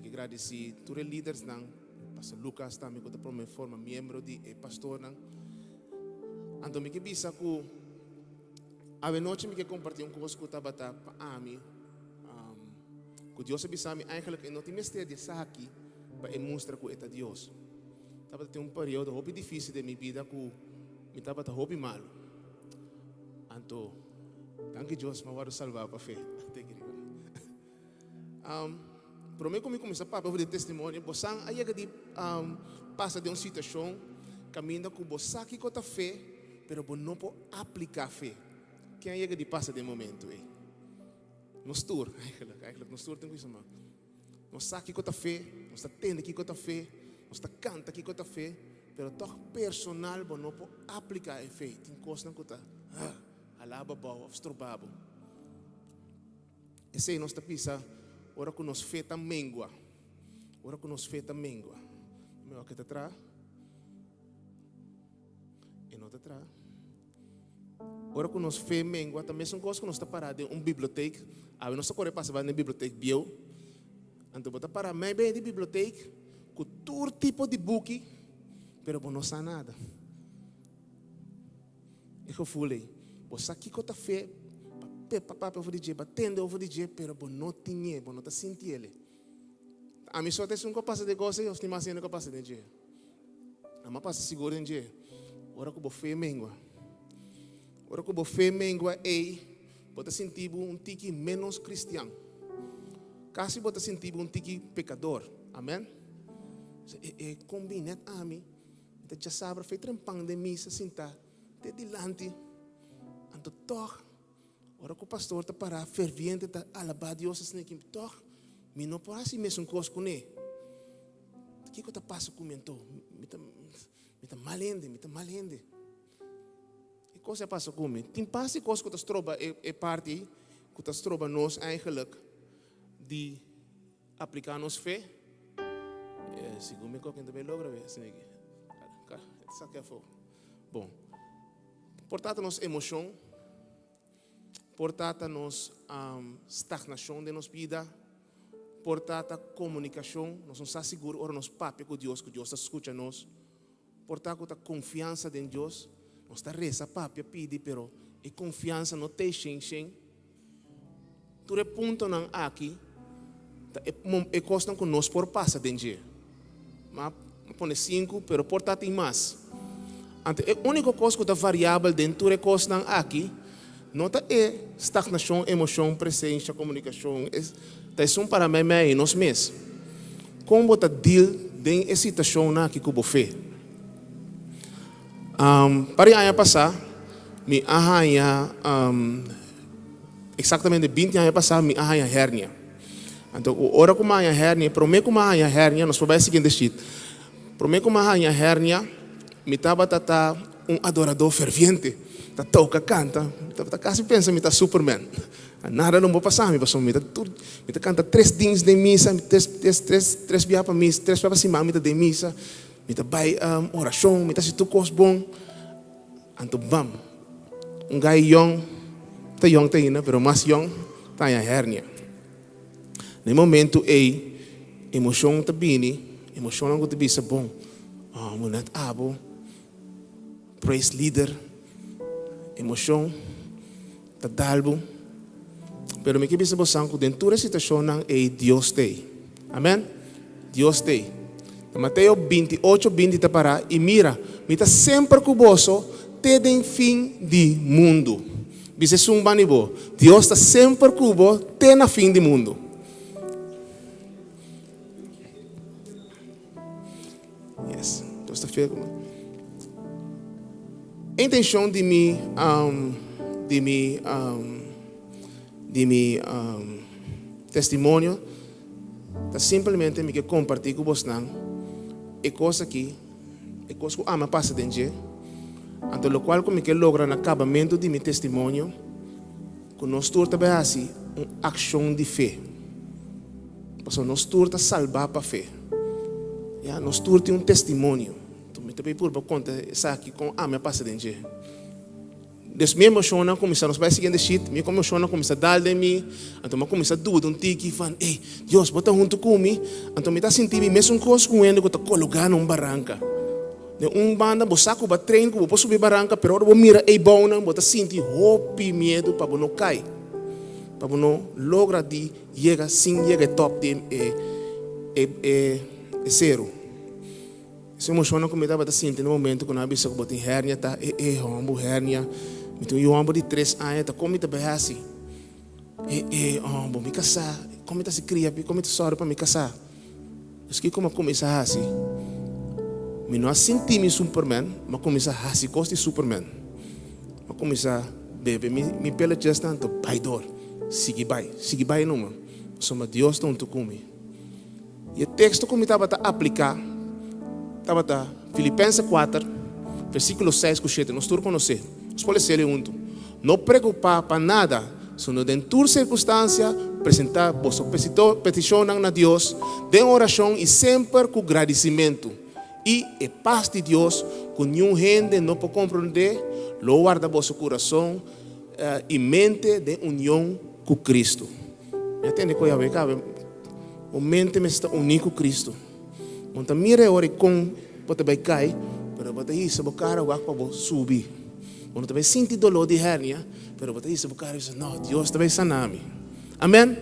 me agradecer todos os líderes da Pastor Lucas também que por me forma membro de pastor nan. Então me que bisa que a noite me que compartilhar um coisa que tá bata para mim. Que Deus bisa me eigenlijk não tem mistério de aqui para mostrar que é Deus. Tava tem um período muito difícil de minha vida que me tava muito mal. Então, danke Deus, me vai salvar para fé. Para mim como começar para fazer testemunho, você aí que passa de uma situação, caminha com você que conta fé, pero não pode aplicar fé. Quem é que passa de momento aí? Nos tour, eigenlijk nos tour tem que chamar. Nós sabe que conta fé, nós tende que conta fé, nós canta que conta fé, pero toch personal não pode aplicar a fé. Tem coisas não conta, alaba bom, obstrubabo. Esse aí nós tá pisa, ora que nós fé tá mengua, meu que tá atrás, e não tá atrás. Ora que nós fé mengua, também são coisas que nós tá parado em biblioteca. A nós corre passa na biblioteca bio. Então bota para mais bem de biblioteca com todo tipo de book, pero não sabe nada. Eu falei, você aqui que tá fé, papá over DJ, batendo over DJ, pero não tinha, não tá sentindo ele. A mim só tem um passa de gosto, eu estou imaginando que passa de dia. A mim passa seguro em dia. Ora que eu fé mengua. Ora que eu fé mengua ei, bota sentir um tique menos cristiano. Kasi bota sentir um tique pecador. Amém? Combina a mim. Já sabe, fez trempang de missa, sentar, de dilante. Então, toch, ora que o pastor está para ferviente, está alabar Deus, assim que toch, me não pode assim mesmo coisa com ele. O que está passando comigo? Me está malende. Que coisa passa comigo? Tem passe coisa que está troba é parte que está troba nós eigenlijk de aplicar nos fé. Segundo me coquem também logra ver assim aqui. Saca fogo. Bom, portanto nos emoção, portanto nos estagnação de nos vida, portanto comunicação, nós não estamos seguros ora nos papi com Deus, que Deus escuta nós. Portanto a confiança em Deus, nós está reza papi pede, pero a confiança não tem xen. Tudo ponto não aqui, é coisa que nós por passa dentro dia. Mas põe 5, pero portanto tem mais. Então, a única coisa que está variável dentro da coisa não aqui, não é estagnação, emoção, presença, comunicação. É um para mim e nós mesmos. Como está deal com a situação aqui que eu fé? Para ano passado, me arranha exatamente 20 anos passado, me arranha hérnia. Então, ora como arranha hérnia, para mim como arranha hérnia, nós vamos ver o seguinte: para mim como arranha hérnia, me estava um adorador ferviente, toca, canta, quase pensa me está Superman. Nada não vou passar, me canta 3 dias de missa, 3 dias para missa, 3 para cima de missa, me está vai oração, me está se tu coisa bom. Então, bam, guy young, tá young tá ainda, pero mais young, tá a hérnia. No momento emoção tá bem, emoção não tá bem bom, mulher abo, praise leader, emoção, tá dalbo. Pero me kibisa bosang ko dentro da situação nang Deus tem. Amém? Deus tem. Mateo 28:20 tá para e mira, me tá sempre cuboso te den fim de mundo. Bisa sumbanibo, Deus está sempre cubo te na fim de mundo. Yes, Deus está fiel. A intenção de mi testemunho tá simplesmente me que compartilhar com vocês e coisa aqui, e coisa que ama passa dentro. Então, o qual como que logra no acabamento de meu testemunho, que nós turta bem assim, uma ação de fé. Porque nós turta salvar para fé. Yeah, nós turta um testemunho. Então, me também por conta isso aqui com ama passa dentro. Des me emociona começar nós vai seguindo shit, me emociona começar dar de mim, então me começa a dúvida tiki fan, ei, Deus bota junto comigo, então me tá sentindo mesmo coisa com ele que tá colocando num barranca. De banda bosaco ba trein ko posso subir barranca, pero ora mira ei bona, bota sentir hope medo para não cair. Para não logra de chega sem chega top de zero. Isso emociona como me dava sentindo no momento quando a bisa botin hernia tá hombo hernia. Então eu amo de 3 anos, tá como tá bem assim. Hombo me casar, como tá se cria, como tá sorry para me casar. Isso que como começar assim. Me não senti me Superman, mas começar assim costa de Superman. Mas começar bebe me pela just tanto baidor. Sigue vai não. Soma Deus tanto comigo. E o texto como estava a aplicar estava Filipenses 4, versículo 6 que 7, nós todos conhecemos. Nós podemos ler junto. Não preocupar para nada, sino dentro de circunstância, apresentar vossa petição a Deus, de oração e sempre com agradecimento. E a paz de Deus, que nenhum gente não pode compreender, lo guarda vosso coração e mente de união com Cristo. Entende que eu vejo? O mente me está unido com Cristo. Então, mira ora com pode vai cair, pero pode isso o cara vai para subir. Quando vai sentir dolor de hernia, pero pode isso o cara diz, não, Deus vai sanar-me. Amém?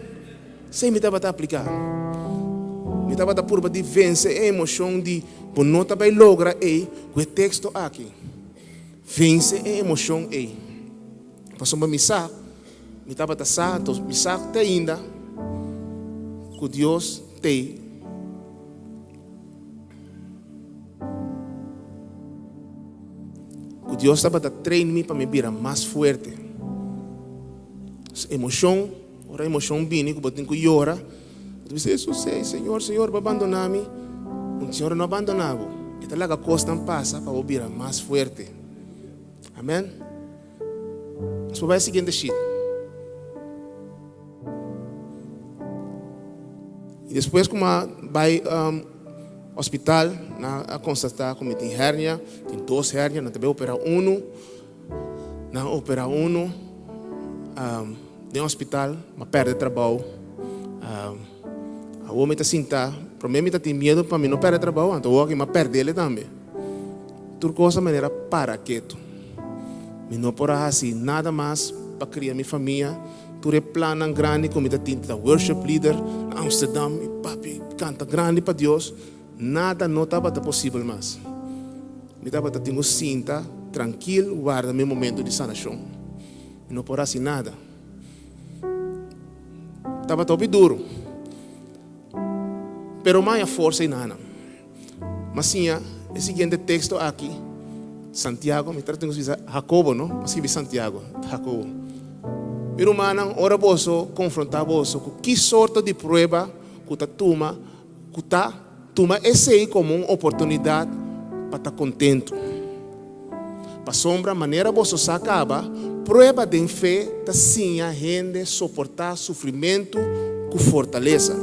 Sem me estava a aplicar. Me estava a por de vencer a emoção de por não vai lograr com o texto aqui. Vence a emoção aí. Passou para me estava a sa, então me até ainda que Deus tem. Que Deus estava a treinar-me para me virar mais forte. Emoção, ora emoção bem, que eu tenho que chorar. Eu disse, Jesus, Senhor, vai abandonar-me. O Senhor não abandonava. Então, lá a costa passa para eu virar mais forte. Amém? Mas vai seguindo shit. E depois, como vai hospital, a constatar como tem hernia, tem 2 hernias, não também operar não operar no hospital, mas perde trabalho. A homem está sentar, para mim está tem medo para mim não perder trabalho, então o homem vai perder ele também. Tudo coisa maneira para quieto. Me não por assim nada mais para criar minha família. Tudo é plano grande como está tinta worship leader na Amsterdam, e papi canta grande para Deus. Nada não estava possível mais. Me estava tendo cinta, tranquilo, guarda meu momento de sanação. Não por assim nada. Estava top duro. Pero mais força e nada. Mas sim, o seguinte texto aqui, Santiago, me tratam de Jacobo, não? Mas que Santiago, Jacobo. Meu irmão, ora você confrontar você com que sorte de prova que toma esse aí como uma oportunidade para estar contente. Para sombra, maneira você se acaba, prova de fé, tá sim a gente suportar sofrimento com fortaleza.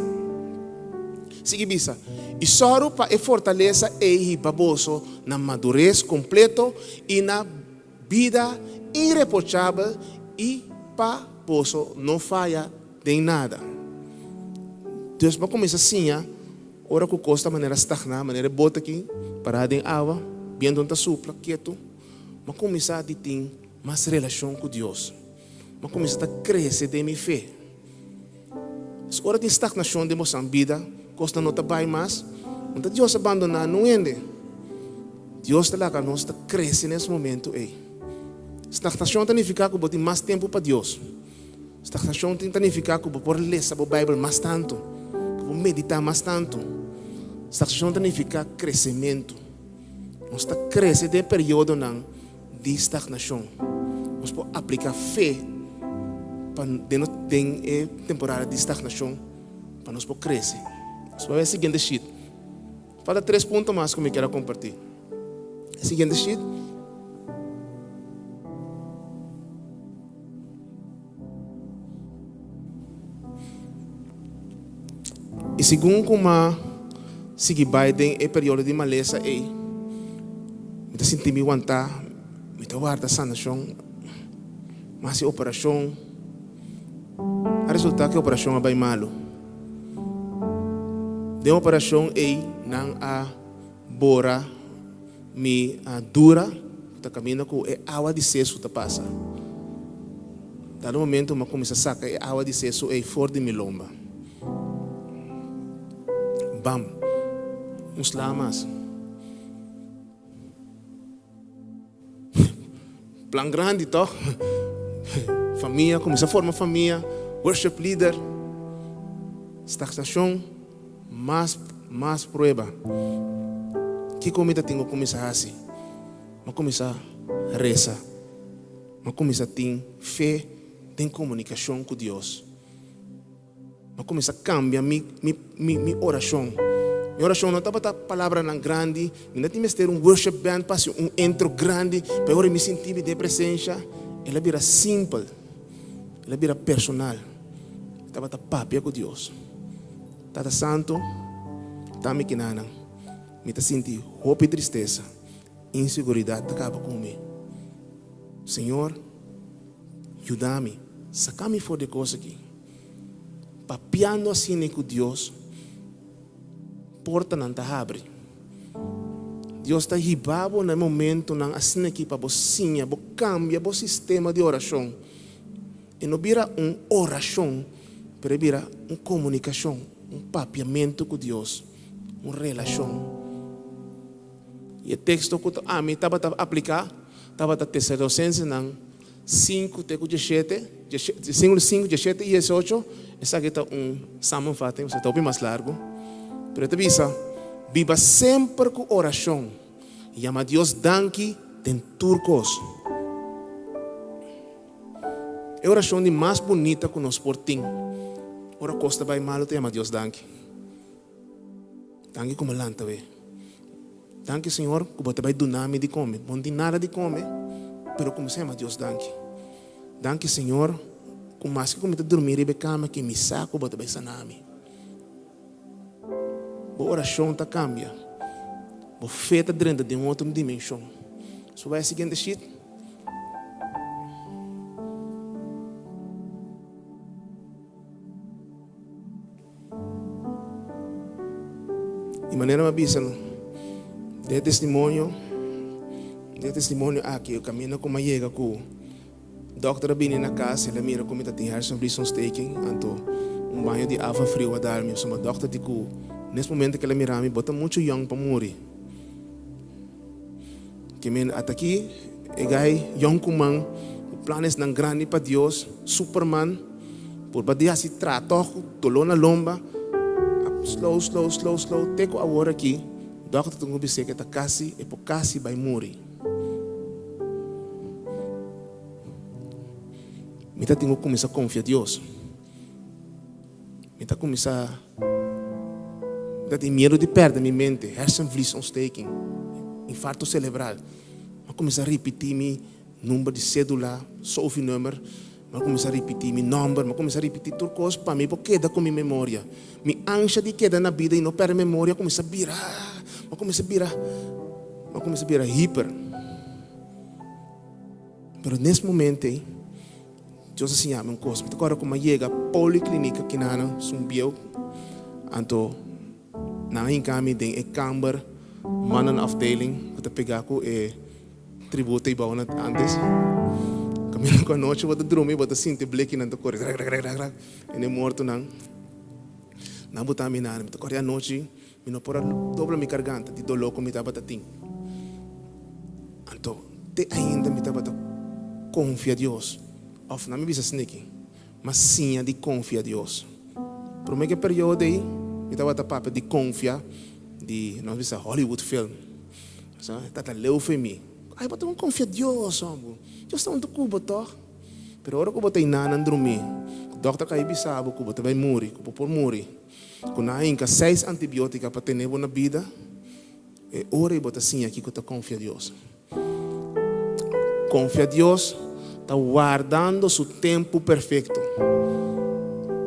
Sigue bisa. E só para a fortaleza é para você na madurez completo e na vida irreprochável e para você não falha de nada. Deus vai começar assim, ora que custa maneira estagnar, maneira bota aqui, parada em água, vendo onde supla, quieto. mas começar a ter mais relação com Deus. Mas começar a crescer de minha fé. Se hora de estagnação de nossa vida, costa não trabalhar mais, então Deus abandonar, não ende. Deus está lá que nós está crescendo nesse momento. Estagnação significa que você tem mais tempo para Deus. Estagnação significa que você pode ler a Bíblia mais tanto, que você meditar mais tanto. Estagnação significa crescimento. Nós está crescendo de período de estagnação. Nós podemos aplicar fé para ter temporada de estagnação para nós poder crescer. Nós vamos ver o seguinte sheet. Falta 3 pontos mais que eu quero compartilhar. O seguinte sheet. E segundo como seguir Biden é período de maleza me sinto me aguentar, me guarda sanação, mas a operação, a resultado que a operação é bem malo. De uma operação não a bora me dura, tá caminhando com a água de seso tá passa. Dado momento eu começo a sacar a água de seso fora de minha lomba. Bam, uns lamas. Plan grande, toch? Família, começa a formar família, worship leader, estagnação, mais prova. Que comida tenho que começar assim? Mas começar a rezar, mas começar a ter fé, ter comunicação com Deus. Mas começar a cambiar minha oração. Minha oração não estava a palavra grande, não tinha que ter worship band, passe intro grande, para eu me sentir de presença. Ela vira simples, ela vira personal. Estava a papia com Deus. Estava santo, estava me quinana. Me senti roupa e tristeza, inseguridade acaba comigo. Senhor, ajuda-me, saca-me fora de coisa aqui. Papiando assim com Deus, porta não está abre. Deus está ribado no momento não assim aqui para você cambia o sistema de oração. E não vira uma oração, mas vira uma comunicação, um papiamento com Deus, uma relação. E o texto que eu estava a aplicar, estava a Tessalonicenses 5, 17 e 18. Essa aqui está sammanfattning, você está bem mais largo. Pero te avisa, viva sempre com oração. E ama Deus danke em turcos. É a oração mais bonita que nós portamos. Ora costa vai malo, te ama Deus danke. Danke como lanta, ve. Danke, Senhor, que você vai donar-me de comer. Não tem nada de comer, pero como se ama Deus danke. Danke, Senhor, com mais que como te dormir e cama que me saco, você vai sanar-me. A oração está cambia. A fé está dentro de uma outra dimensão. Só vai a seguinte sheet. De maneira mais bisa, de testemunho aqui, eu caminho como chega com o doutor vem na casa, ele mira como está tem hersenvliesongsteking, então banho de água frio a dar-me, so doutor digo, nesse momento que ele mira me bota muito young para morrer. Que até aqui, gai young kumang, o planos não grande para Deus, Superman, por badia se trato, tolou na lomba, slow, teco a hora aqui, doutor tu não sei que está quase vai morrer. Me tá tenho que começar a confiar em Deus. Me tá começar a ter medo de perder minha mente, hersenvliesongsteking, infarto cerebral. Mas começar a repetir meu número de cédula, número, mas começar a repetir meu número, mas começar a repetir tudo coisa para mim, porque queda com minha memória. Minha ânsia de queda na vida e não perder memória, começa a virar, mas começa a virar hiper. Mas nesse momento, Deus assim ama uma coisa. Agora como chega a policlínica que não subiu, então na encame tem a câmara, mananafdeling, que pegar com tributo e baú antes. Caminho com a noite, vou dormir, vou sentir bleque na corre, e nem morto não. Não botar me nada, me corre a noite, me não por dobra minha garganta, de dolor como me estava tatim. Então, te ainda me estava confia a Deus. Of não me visa sneaky, mas sim de confia a Deus. Por meio que período aí, me estava papo de confia de não visa Hollywood film. Tata leu foi mim. Ai, botou um confia a Deus, amor. Deus está onde cubo, toh. Pero ora que botei nana dormir. O doutor cai bisabo, que botei vai morrer, que por morrer. Com na inca 6 antibióticos para ter boa vida. E ora e bota assim aqui que tu confia a Deus. Confia a Deus, está guardando seu tempo perfeito.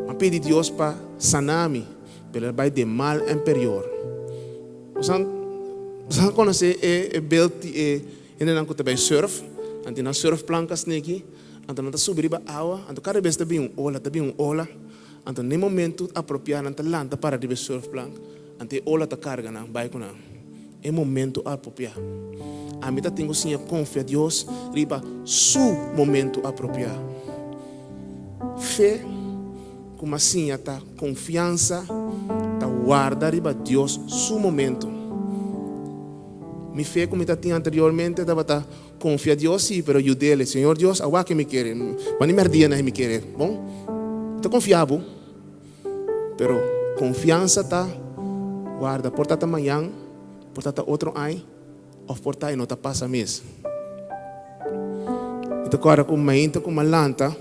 Mas pede a Deus para sanar-me, para vai de mal em pior. Você conhece o belt e não também surf, antes na surf plancas nele, antes não subir para água, antes cada vez também um ola, antes nem momento apropriado antes lanta para de surf plank, antes ola ta carga na bairro na, é momento apropriado. A mim tenho sim confia em Deus, riba su momento apropriado. Fé, como assim tá confiança, tá guarda riba Deus su momento. Mi fé como eu tinha anteriormente, estava confia em Deus, sim, pero eu dele, Senhor Deus, agora que me quer, mas nem merdia não me quer, bom? Estou confiável, pero confiança tá guarda, porta amanhã, porta outro ano, ou porta e não tá passa mês. Então agora com uma inta, com uma lanta,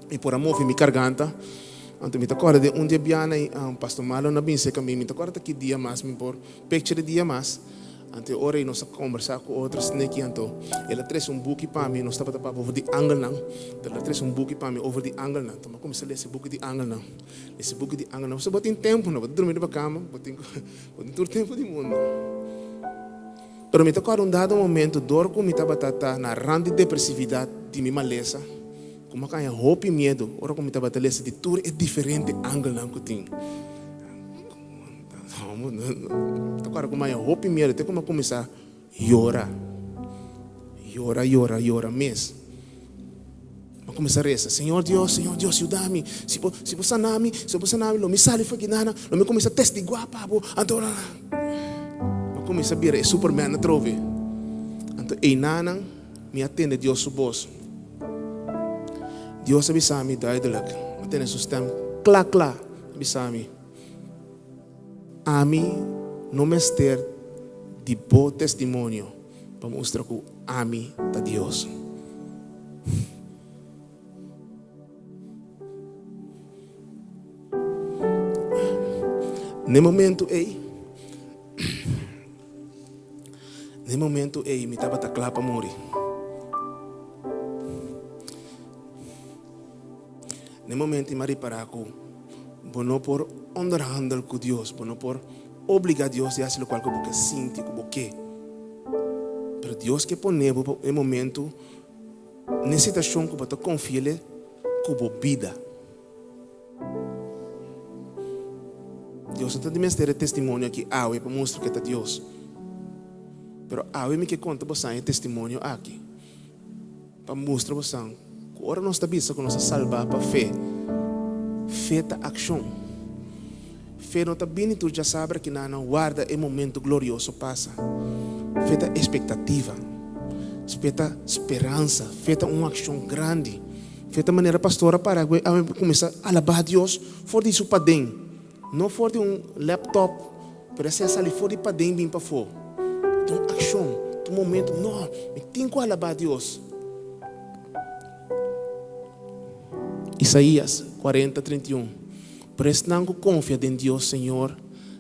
e por amor me garganta, então me agora de dia biana, pastor Malo na bem seca me agora que dia mais, me por picture dia mais. Ante ora nós conversar com outros snake então ela traz book para mim nós estava para over the angle não ela traz book para mim over the angle não então começar a ler esse book de angle não esse book de angle não você bota em tempo não bota dormir na cama bota todo tempo do mundo pero me tocou dado momento dor como estava na rande de depressividade de minha maleza como que hope e medo ora como estava a ler esse de tudo é diferente angle não que tem agora como eu vou primeiro até como começar a chorar mês mas começar a rezar Senhor Deus ajuda-me se você sanar-me não me sale foi que nada não me começa a testiguar pabo adora mas começa a vir Superman na trove então e nana me atende Deus su voz Deus avisa-me duidelijk atende su stem clac avisa-me a mim não me ter de bom testemunho para mostrar que ame a Deus. No momento me estava a clapa morrer. No momento me reparar que não por underhandle com Deus, não por obrigar Deus a fazer o que você sente, que você quer. Mas Deus que põe no momento, na situação que você confia, com a vida. Deus está demonstrando testemunho aqui, para mostrar que é Deus. Mas me que conta você testemunho aqui, para mostrar você que agora nós estamos com nossa salvar para fé. Fé é ação. Fé não está bem, tu já sabe que não guarda é momento glorioso passa. Fé é expectativa. Fé é esperança. Fé é uma ação grande. Fé é maneira pastora para começar a alabar a Deus for de seu padém. Não for de laptop. Para ser ali for de padém bem para fora. Então ação, momento, não, me tenho que alabar a Deus. Isaías 40:31. Prestando confia em Deus, Senhor,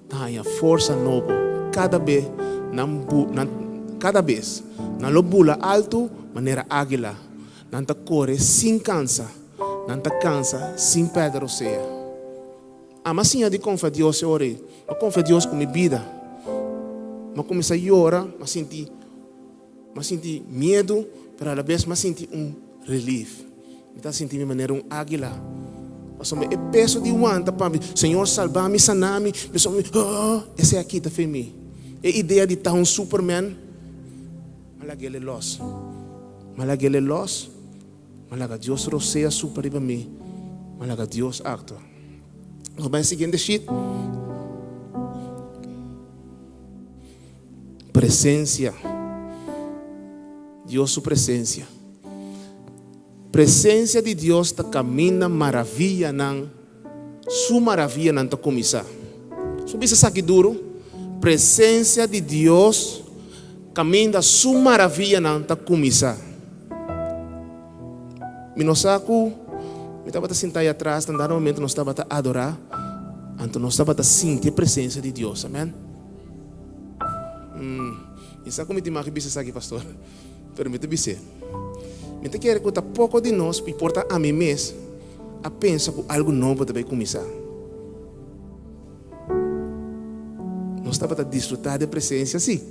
tenha força nova. Cada vez, na lobula alto, maneira águila. Nanta corre sem cansa, nanta cansa sem pedra seja. A massinha de confia em Deus, Senhor, mas confia em Deus com minha vida. Mas começa a chorar, mas senti medo, para a vez, mas senti relief. Está sentindo de maneira águila. Mas o peso de wanta para mim, Senhor, salva-me, sanar-me. Esse aqui está para mim. É a ideia de estar Superman. Malagele los. Malagele los. Malaga Deus roceia super para mim. Malaga Deus actua. Vamos para o seguinte sheet. Presencia. Deus sua presencia. Presencia de Deus está caminhando maravilha não. Sua maravilha não está começar. Subir esse aqui duro. Presencia de Deus caminha sua maravilha não está começar. Minosaku, me estava sentado aí atrás, no momento nós estava a adorar, então nós estava a sentir a presença de Deus, amém? Isso é como te marca isso aqui, pastor. Permita-me dizer. Me te quero contar pouco de nós, e porta a mim mesmo, a pensar que algo novo vai começar. Nós estava a desfrutar da presença, sim.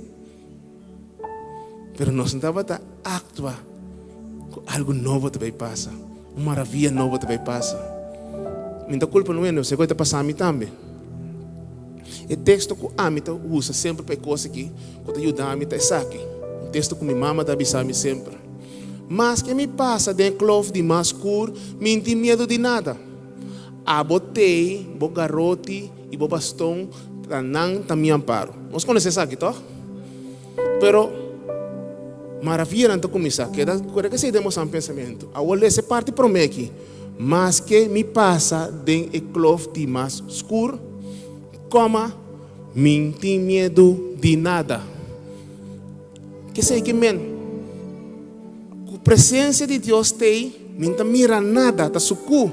Mas nós não estava a actuar. Algo novo também passa. Uma maravilha nova também passa. Minha culpa não é, não sei o que está passando a mim também. O texto que a mim usa sempre para coisa aqui, que ajuda a mim a estar aqui. O texto que minha mãe está avisando sempre. Mas que me passa dentro do de mais escuro, me tem medo de nada. A botei, bo garote e bo bastão, não também amparo. Nós conhecemos isso aqui, tá? Pero maravilha não está começar. Que se demos um pensamento. A olhar essa parte promete. Mas que me passa dentro do cloth de mais escuro, como me tem medo de nada. Que sei que men. A presença de Deus tem, me não mira nada, tá sucu.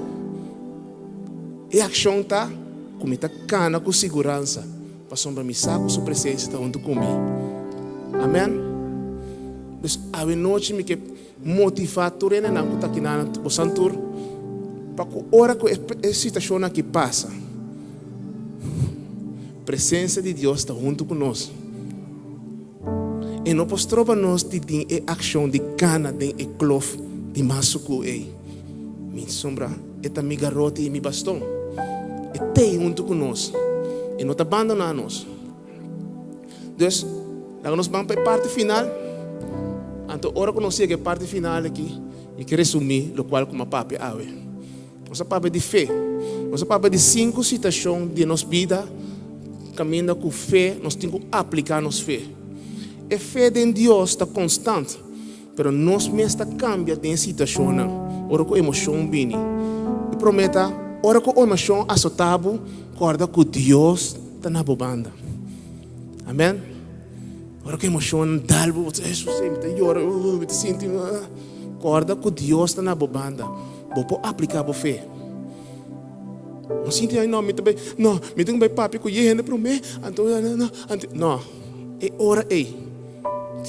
E a ação tá, como tá cana com segurança. Passou para me saco, sua presença está junto comigo. Amém? Dus a noite me que motivar tudo né não tá aqui na o santur para que hora que a situação aqui passa a presença de Deus está junto conosco e não posso trocar nós de ação de cana de cloth de masuku minha sombra é mi garote e mi bastão e tem junto conosco e não tá abandonando nós. Dus nós vamos para a parte final. Então, agora que nós chegamos à parte final aqui, eu quero resumir o qual como papo é. Nossa papo é de fé. Nossa papo é de 5 situações de nossa vida, caminhando com fé, nós temos que aplicar nossa fé. A fé em Deus está constante, mas nós mesmos cambia de situação. Agora que a emoção vem. E prometa, agora que a emoção assotável, acorda que Deus está na banda. Amém? Agora que a emoção dalbo, Jesus sempre chora, me sinto, acorda que Deus está na banda. Vou aplicar a fé. Não sinto aí não, me também, não, me tenho bem papi que ele para mim, então não, é hora aí.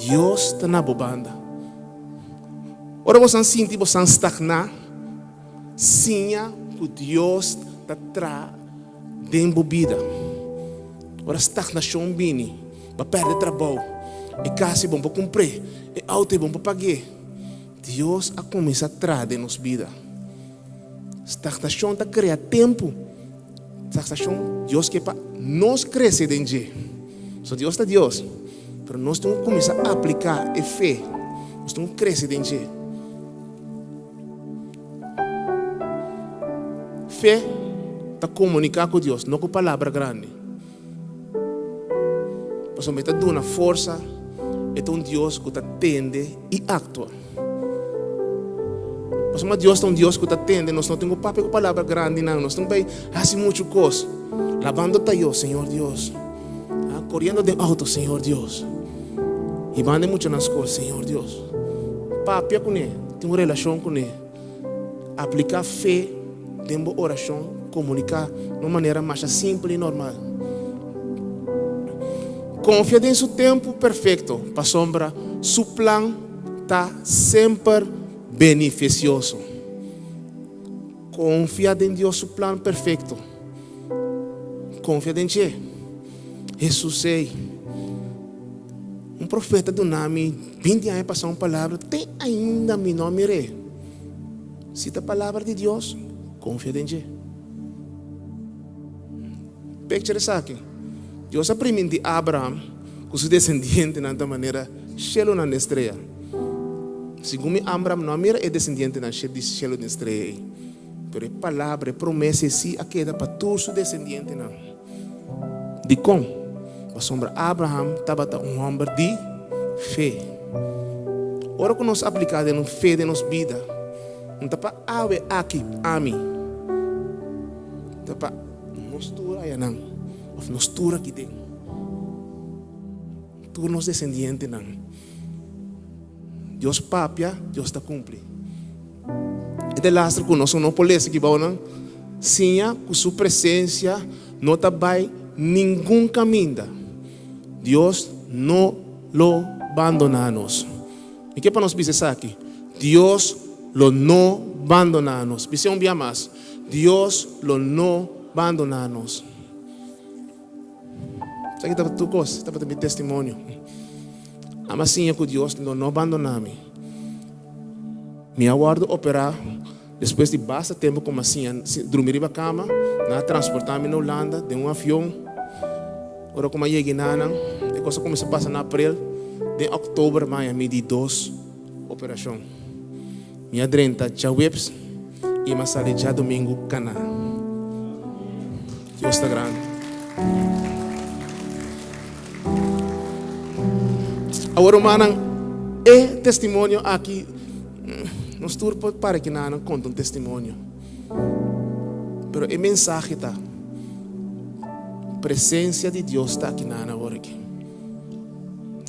Deus está na banda. Ora você sente, você estagnar, sinha que Deus está atrás de vida. Ora estagnação vem. Para perder trabalho, e casa é bom para cumprir, e auto é bom para pagar. Deus a começar a trazer de nossa vida. Estagnação está criando tempo. Estagnação, Deus quer para nós crescer dentro. So Deus está Deus, mas nós temos que começar a aplicar a fé. Nós temos que crescer dentro. Fé está comunicar com Deus, não com palavra grande. Mas me está dando força, é um Deus que atende e atua. Mas Deus é um Deus que atende, nós não temos papel com palavra grande, não. Nós temos que fazer muita coisa. Lavando tayo, Senhor Deus. Correndo de auto, Senhor Deus. E mande muito nas coisas, Senhor Deus. Papel com ele, tem uma relação com ele. Aplicar fé, tem uma oração, comunicar de uma maneira mais simples e normal. Confia em seu tempo perfeito, para sombra, seu plano está sempre beneficioso. Confia em Deus, seu plano perfeito. Confia em Deus. Jesus é um profeta do nome, 20 anos passou uma palavra, tem ainda meu nome. Cita a palavra de Deus, confia em Deus. Picture isso aqui. Deus aprendeu de Abraão, com seu descendente, de maneira cielo na estrela. Segundo Abraham, não mira é descendente na cielo na estrela. Pero a palavra, a promessa, se a queda para todos os descendentes não. De como? A sombra Abraham estava homem de fé. Ora que nós aplicamos em fé de nossa vida, não está para ave aqui, a mim. Está para nostura aí não, ou nostura aqui dentro. Todos os descendentes não. Deus papia, Deus está cumpre. E de lastro que nós não podemos que vão não, sim, com sua presença não está vai nenhum caminho. Deus não lo abandona-nos. E que para nós dizer aqui? Deus lo não abandona-nos. Dice um dia mais. Deus lo não abandona-nos. Isso aqui está para tu coisa, está para meu testemunho. Mas sim, que Deus não abandona-me. Me aguardo operar. Depois de bastante tempo, como assim, dormir na cama, transportar-me na Holanda, de um avião. Ora, como eu cheguei na a coisa começa a passar em abril, de outubro, Miami, de 2 operação. Minha drenta já webs e mais tarde já domingo, cana. Deus está grande. Agora, mano, é testemunho aqui. Nós turpo para que não conta testemunho. Pero a mensagem está. A presença de Deus está aqui na agora aqui.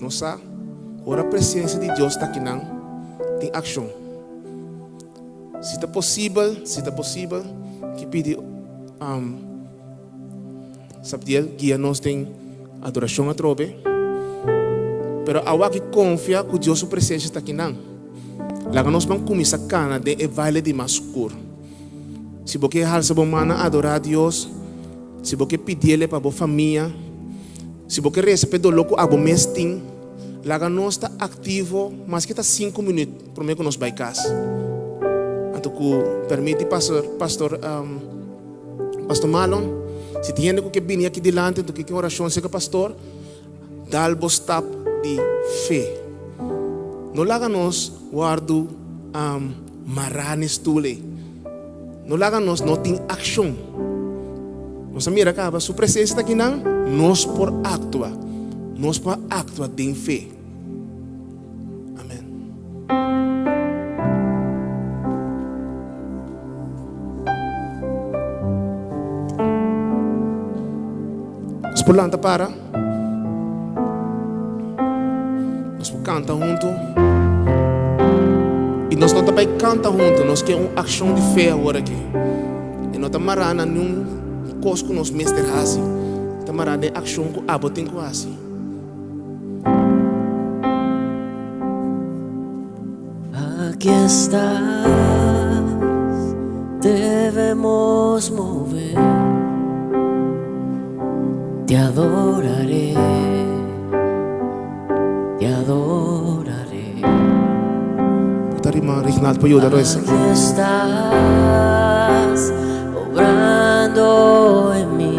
Não sabe? Agora a presença de Deus está aqui na tem ação. Se está possível, que pede sabe guia nós tem adoração a trobe. Pero agora que confia que Deus sua presença está aqui na. Lá nós vamos começar a cana de vale de mascur. Se você halsa bom mana adorar a Deus, se você pedir ele para a família, se você respeita o louco a bom mestim, lá nós está ativo, mas que está 5 minutos para mim que nós vai casa. Então permite pastor Malon, se tem que vir aqui delante, do que oração seja pastor, dá o step de fé. Não laga nós guardo maranes tule. Não laga nós não tem ação. Nós mira acaba sua presença está aqui não, nós por actua de fé. Amém. Nós por lá para. Nós canta junto. E nós não também canta junto, nós queremos uma ação de fé agora aqui. E nós estamos marando num coisa que nós mestre assim. Estamos marando ação que a botem com assim. Aquí estás, debemos mover. Te adoraré, te adoraré. Reginald, para ayudar a eso. Aquí estás, obrando en mí.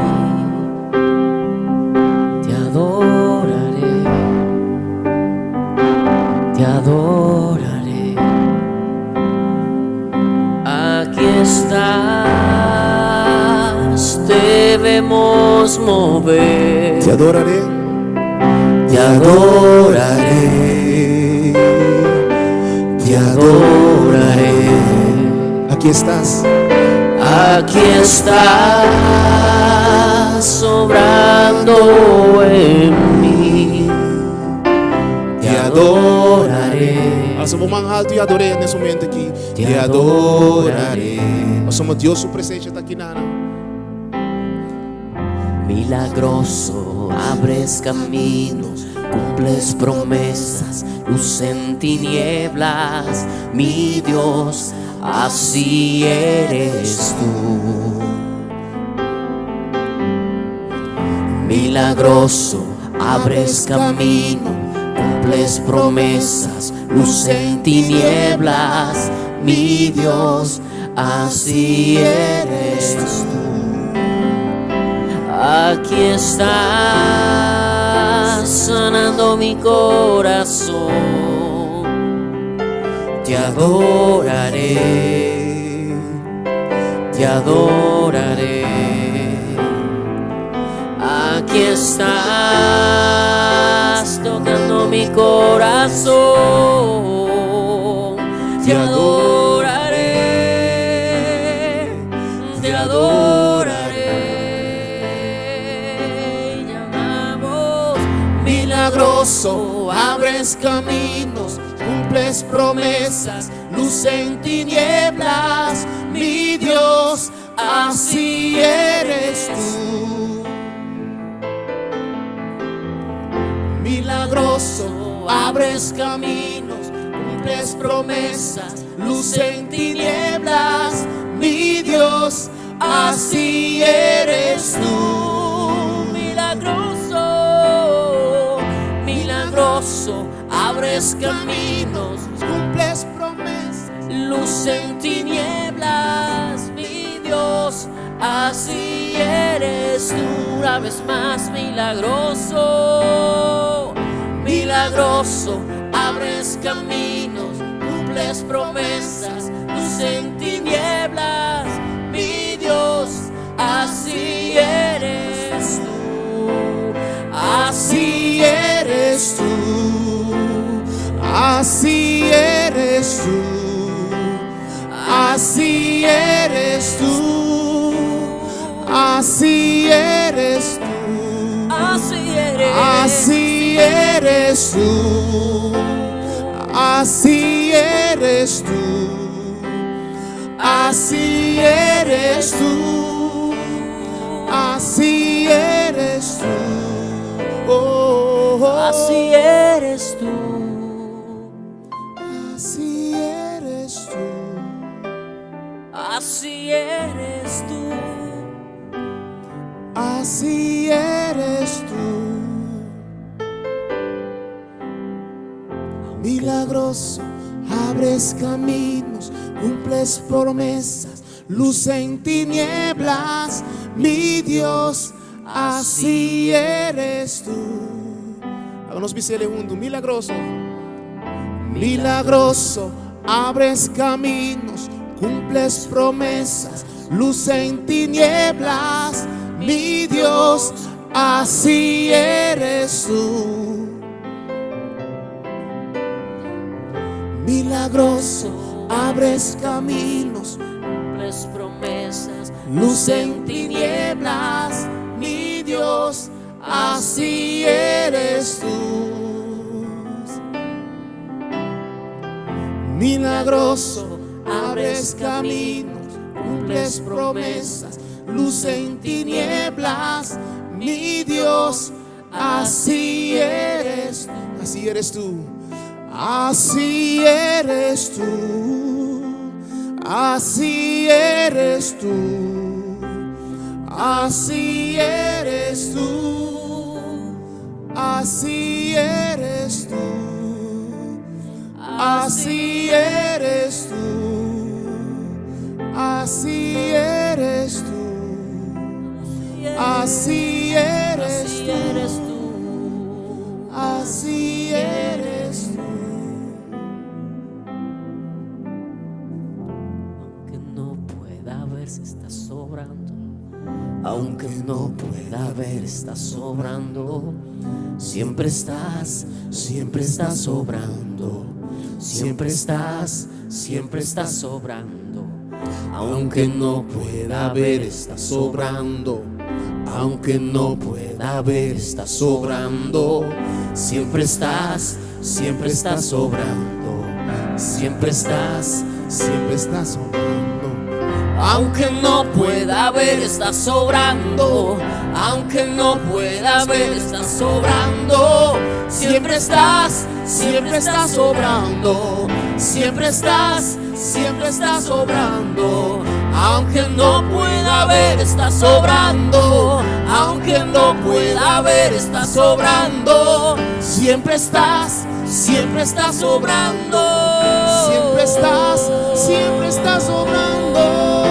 Te adoraré, te adoraré. Aquí estás, debemos mover. Te adoraré, te adoraré. Te adoraré. Aquí estás. Aquí estás, obrando en mí. Te adoraré. Alça o mão alto e adorei nesse momento aqui. Te adoraré. Nós somos Deus, sua presença está aqui na. Milagroso, abres caminos, cumples promesas, luz en tinieblas, mi Dios, así eres tú. Milagroso, abres camino, cumples promesas, luz en tinieblas, mi Dios, así eres tú. Aquí estás, sanando mi corazón. Te adoraré, te adoraré. Aquí estás tocando mi corazón. Te adoraré, te adoraré. Llamamos milagroso, abres caminos, cumples promesas, luz en tinieblas. Mi Dios, así eres tú. Milagroso, abres caminos, cumples promesas, luz en tinieblas. Mi Dios, así eres tú. Milagroso, milagroso, abres caminos, cumples promesas, luz en tinieblas. Mi Dios, así eres tú. Una vez más, milagroso, milagroso, abres caminos, cumples promesas, luz en tinieblas. Mi Dios, así eres tú, así eres tú, así eres tú, así eres tú, así eres tú, así eres tú, así eres tú, así eres tú, así eres tú, oh, oh. Así eres tú, así eres tú, así eres tú, así eres tú. Milagroso, abres caminos, cumples promesas, luz en tinieblas. Mi Dios, así eres tú. Háganos visele juntos. Milagroso, milagroso, abres caminos, cumples promesas, luz en tinieblas. Mi Dios, así eres tú. Milagroso, abres caminos, cumples promesas, luz en tinieblas. Mi Dios, así eres tú. Milagroso, abres caminos, cumples promesas, luz en tinieblas. Mi Dios, así eres tú. así eres tú. Así eres tú, así eres tú, así eres tú, así eres tú, así eres tú, así eres tú, así eres tú, así eres tú. Si estás sobrando, aunque no pueda ver, estás sobrando. Siempre estás sobrando. Siempre estás sobrando. Aunque no pueda ver, estás sobrando. Aunque no pueda ver, estás sobrando. Siempre estás sobrando. Siempre estás sobrando. Aunque no pueda ver, está sobrando. Aunque no pueda ver, está sobrando. Siempre estás sobrando. Siempre estás sobrando. Aunque no pueda ver, está sobrando. Aunque no pueda ver, está sobrando. Siempre estás sobrando. Siempre estás sobrando.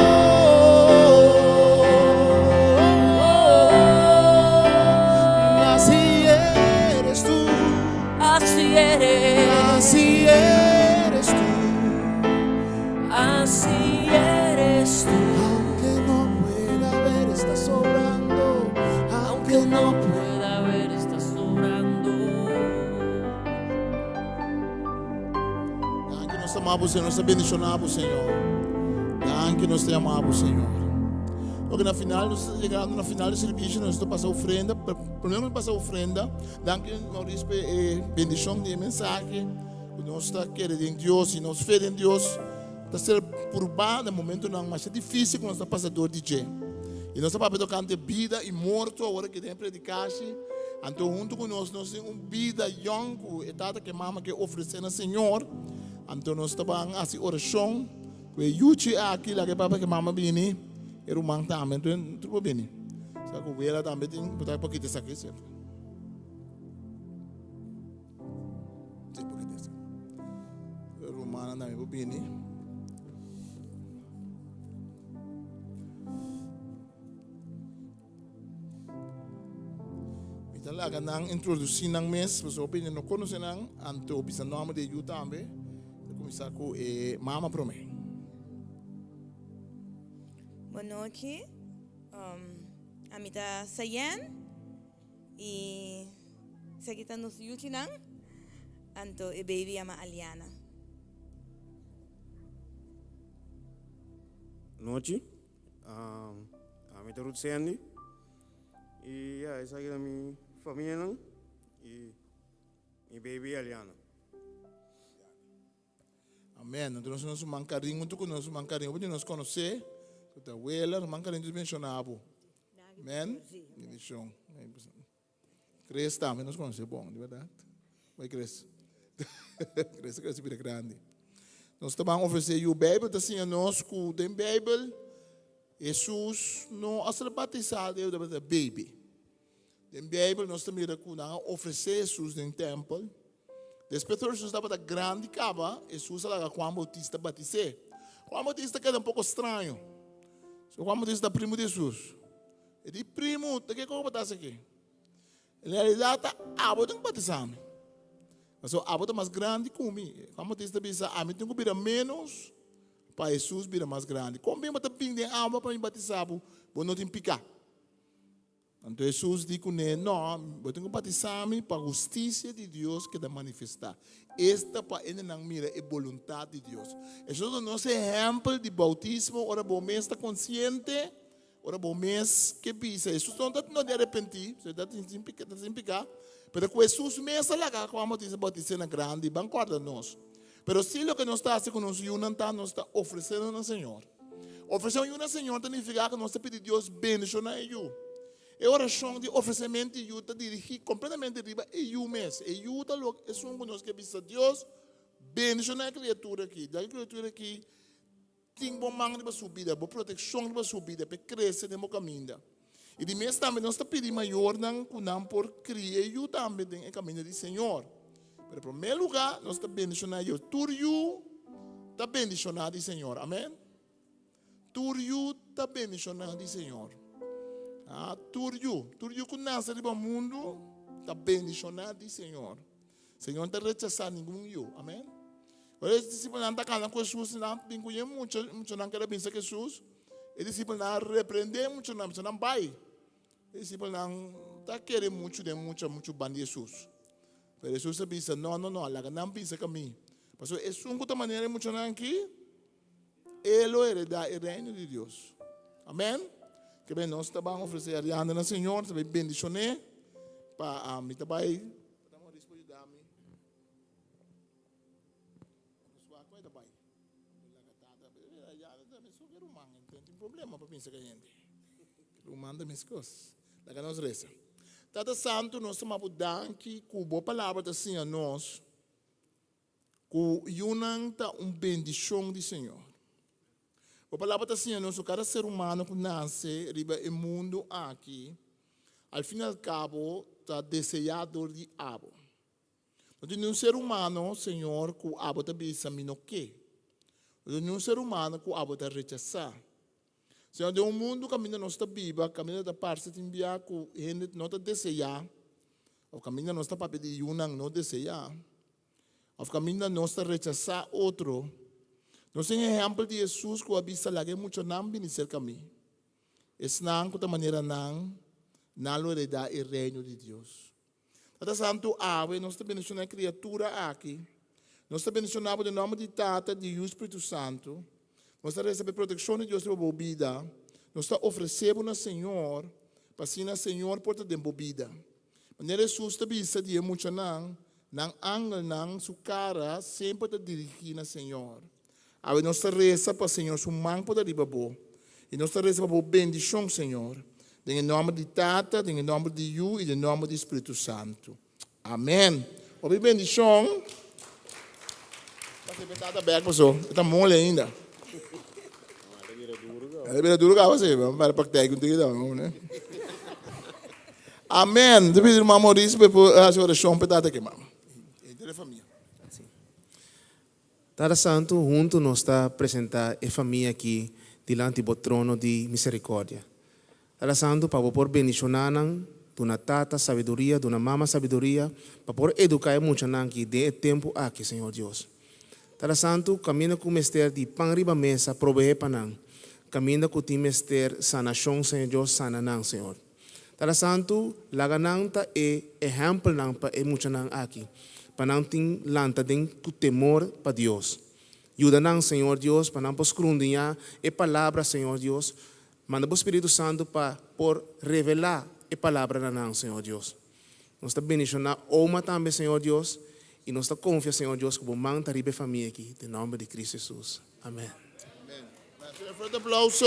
nós amamos, Senhor, nós bendicionamos, Senhor. Danke, nós te amamos, Senhor. Porque na final, nós estamos chegando na final do serviço, nós estamos passando ofrenda. Primeiro passar ofrenda. Danke, Maurício, pela bendição de mensagem. Nós estamos querendo em Deus e nós fé em Deus. Está sendo provado no momento não, mas é difícil quando nós estamos passando DJ. E nós estamos tocando de vida e morto, agora que tem predicação. Então, junto com nós temos uma vida young, e tata que mama que oferecer ao Senhor. Então, nós estamos assim oração. Que yuchi aqui, lá que papa que mama vini, e rumang também, então, tudo bem. Só que o ela também tem, botar um pouquinho dessa aqui, certo? Tem um pouquinho dessa. O rumana também, o bini. Talaga nang introduce ng mes, mas opinion no kono senang anto bisa nome de you tambe. Começar com Mama Prome. Boa noite. A mim tá Sayen e seguita nos yutinang anto e baby ama Aliana. Noite. A mim tá Ruth Sandy. E essa aqui é a minha família não? E baby Aliana. Amém. Então nós nos mancarinho, tu conosco mancarinho, porque nós conhecer, tu a wela, mancarinho mencionado. Amém. Bendição. Cresce também nós conhecemos bom, de verdade. Vai crescer. Cresce bem grande. Nós estamos oferecendo o Bíblia, assim a nós com tem Bíblia. Jesus não as batizado eu da baby. Na Bíblia nós também oferecer Jesus no templo. Depois Jesus estava da grande cava, Jesus lá com Juan Bautista batizou. Juan Bautista queda um pouco estranho. Juan Bautista é primo de Jesus. Ele primo, de que como batizar aqui? Ele realidade abo tem que batizar. Mas o abo é mais grande que mim. Juan Bautista pensa, a mim tem que vir menos para Jesus vir mais grande. Como bem bata ping de abo para me batizar, vou não tem picar. Então Jesus disse, não, eu tenho que batizar-me para a justiça de Deus que dá manifestar. Esta para ele não mira é a vontade de Deus. Jesus não é exemplo de bautismo, ora bom mês está consciente, ora bom mês que pensa. Jesus não está de arrepentir, você está sem picar. Mas com Jesus mesmo lá, como diz, batizar na grande, bem guarda nós. Mas se o que nós está fazendo, nós está oferecendo ao Senhor. Oferecer ao Senhor significa que nós está pedindo Deus bendição a Ele. A oração de oferecimento de ajuda dirigida completamente riba e eu mesmo. E ajuda é um conosco que precisa Deus bendição a criatura aqui. Da criatura aqui tem bom mango de subida, boa proteção de subida para crescer no caminho. E de mês também nós está pedindo maior não por criar e também no caminho do Senhor. Mas em primeiro lugar nós está bendicionando a Deus. Tudo está bendicionado do Senhor. Amém. Tudo está bendicionado do Senhor. Tudo que nasce no mundo está bendicionado do Senhor. O Senhor não está rechaçando nenhum eu. Amém? Os discípulos não estão falando com Jesus, não conhecem muito, não querem pensar que Jesus. Os discípulos não repreendem muito, não vai. Os discípulos não estão querendo muito bem de Jesus. Mas Jesus pensa, não, não pensa que mim. Mas é uma maneira muito aqui, ele hereda o reino de Deus. Amém? Que bem, nós estamos oferecendo a Ariana na Senhor, também bendicionar para mim também. Estamos disponíveis. Não tem problema para pensar que a gente. O manda minhas coisas. Daí nós reza. Tata Santo, nós estamos mudando que com boa palavra assim a nós, com uma bendição do Senhor. A palavra está assim, nós, cada ser humano que nasce no mundo aqui, ao fim e ao cabo, está desejador de abo. Então, um ser humano, Senhor, que o abo está pensando no quê? Um ser humano que o abo está rechaçando. Senhor, de um mundo que ainda não está vivo, que ainda está parte de enviar, que a gente não está desejando, o caminho não está para pedir não desejar, o caminho não está rechaçar outro. Nós temos exemplo de Jesus que a vista lá é muito não vir cerca de mim. Esse não, de maneira não heredar o reino de Deus. Até santo ave, nós também somos uma criatura aqui. Nós te abençoamos em nome de Tata, de Espírito Santo. Nós te recebemos proteção de Deus para a vida. Nós te oferecemos ao Senhor, para que o Senhor porta de bebida. Maneira Jesus te bisa de muito não ângulo não sua cara sempre te dirigir ao Senhor. Aí nós te reza para o Senhor sua mão para riba bo. E nós te reza para a bendição, Senhor. Em nome de Tata, em nome de You e em nome do Espírito Santo. Amém. Obrigado, bendição. Você está aberto, pessoal. Está mole ainda. Ele vira duro, você. Vamos para a prática, né? Amém. Depois, irmão Maurício, para a oração, para aqui, irmão. E a família. Tada Santo, junto nós está apresentar a família aqui diante do trono de misericórdia. Tada Santo, para por bendicionar dona tata sabedoria, dona mama sabedoria, para por educar muito aqui de tempo aqui, Senhor Deus. Tada Santo, caminha com o mestre de pão riba mesa, proveer para nós. Caminha com o mestre sanação, Senhor Deus, sananang, Senhor. Tada Santo, laganang ta exemplo nang pa muito nang aqui. Para não ter lanta den com temor para Deus. Ajuda-nos, Senhor Deus, para não poscrundiar a palavra, Senhor Deus. Manda o Espírito Santo para por revelar a palavra da nós, Senhor Deus. Nós estamos bendicionando uma também, Senhor Deus. E nós estamos confiando, Senhor Deus, que o manta ribe família aqui. Em nome de Cristo Jesus. Amém. Amém. Um forte aplauso.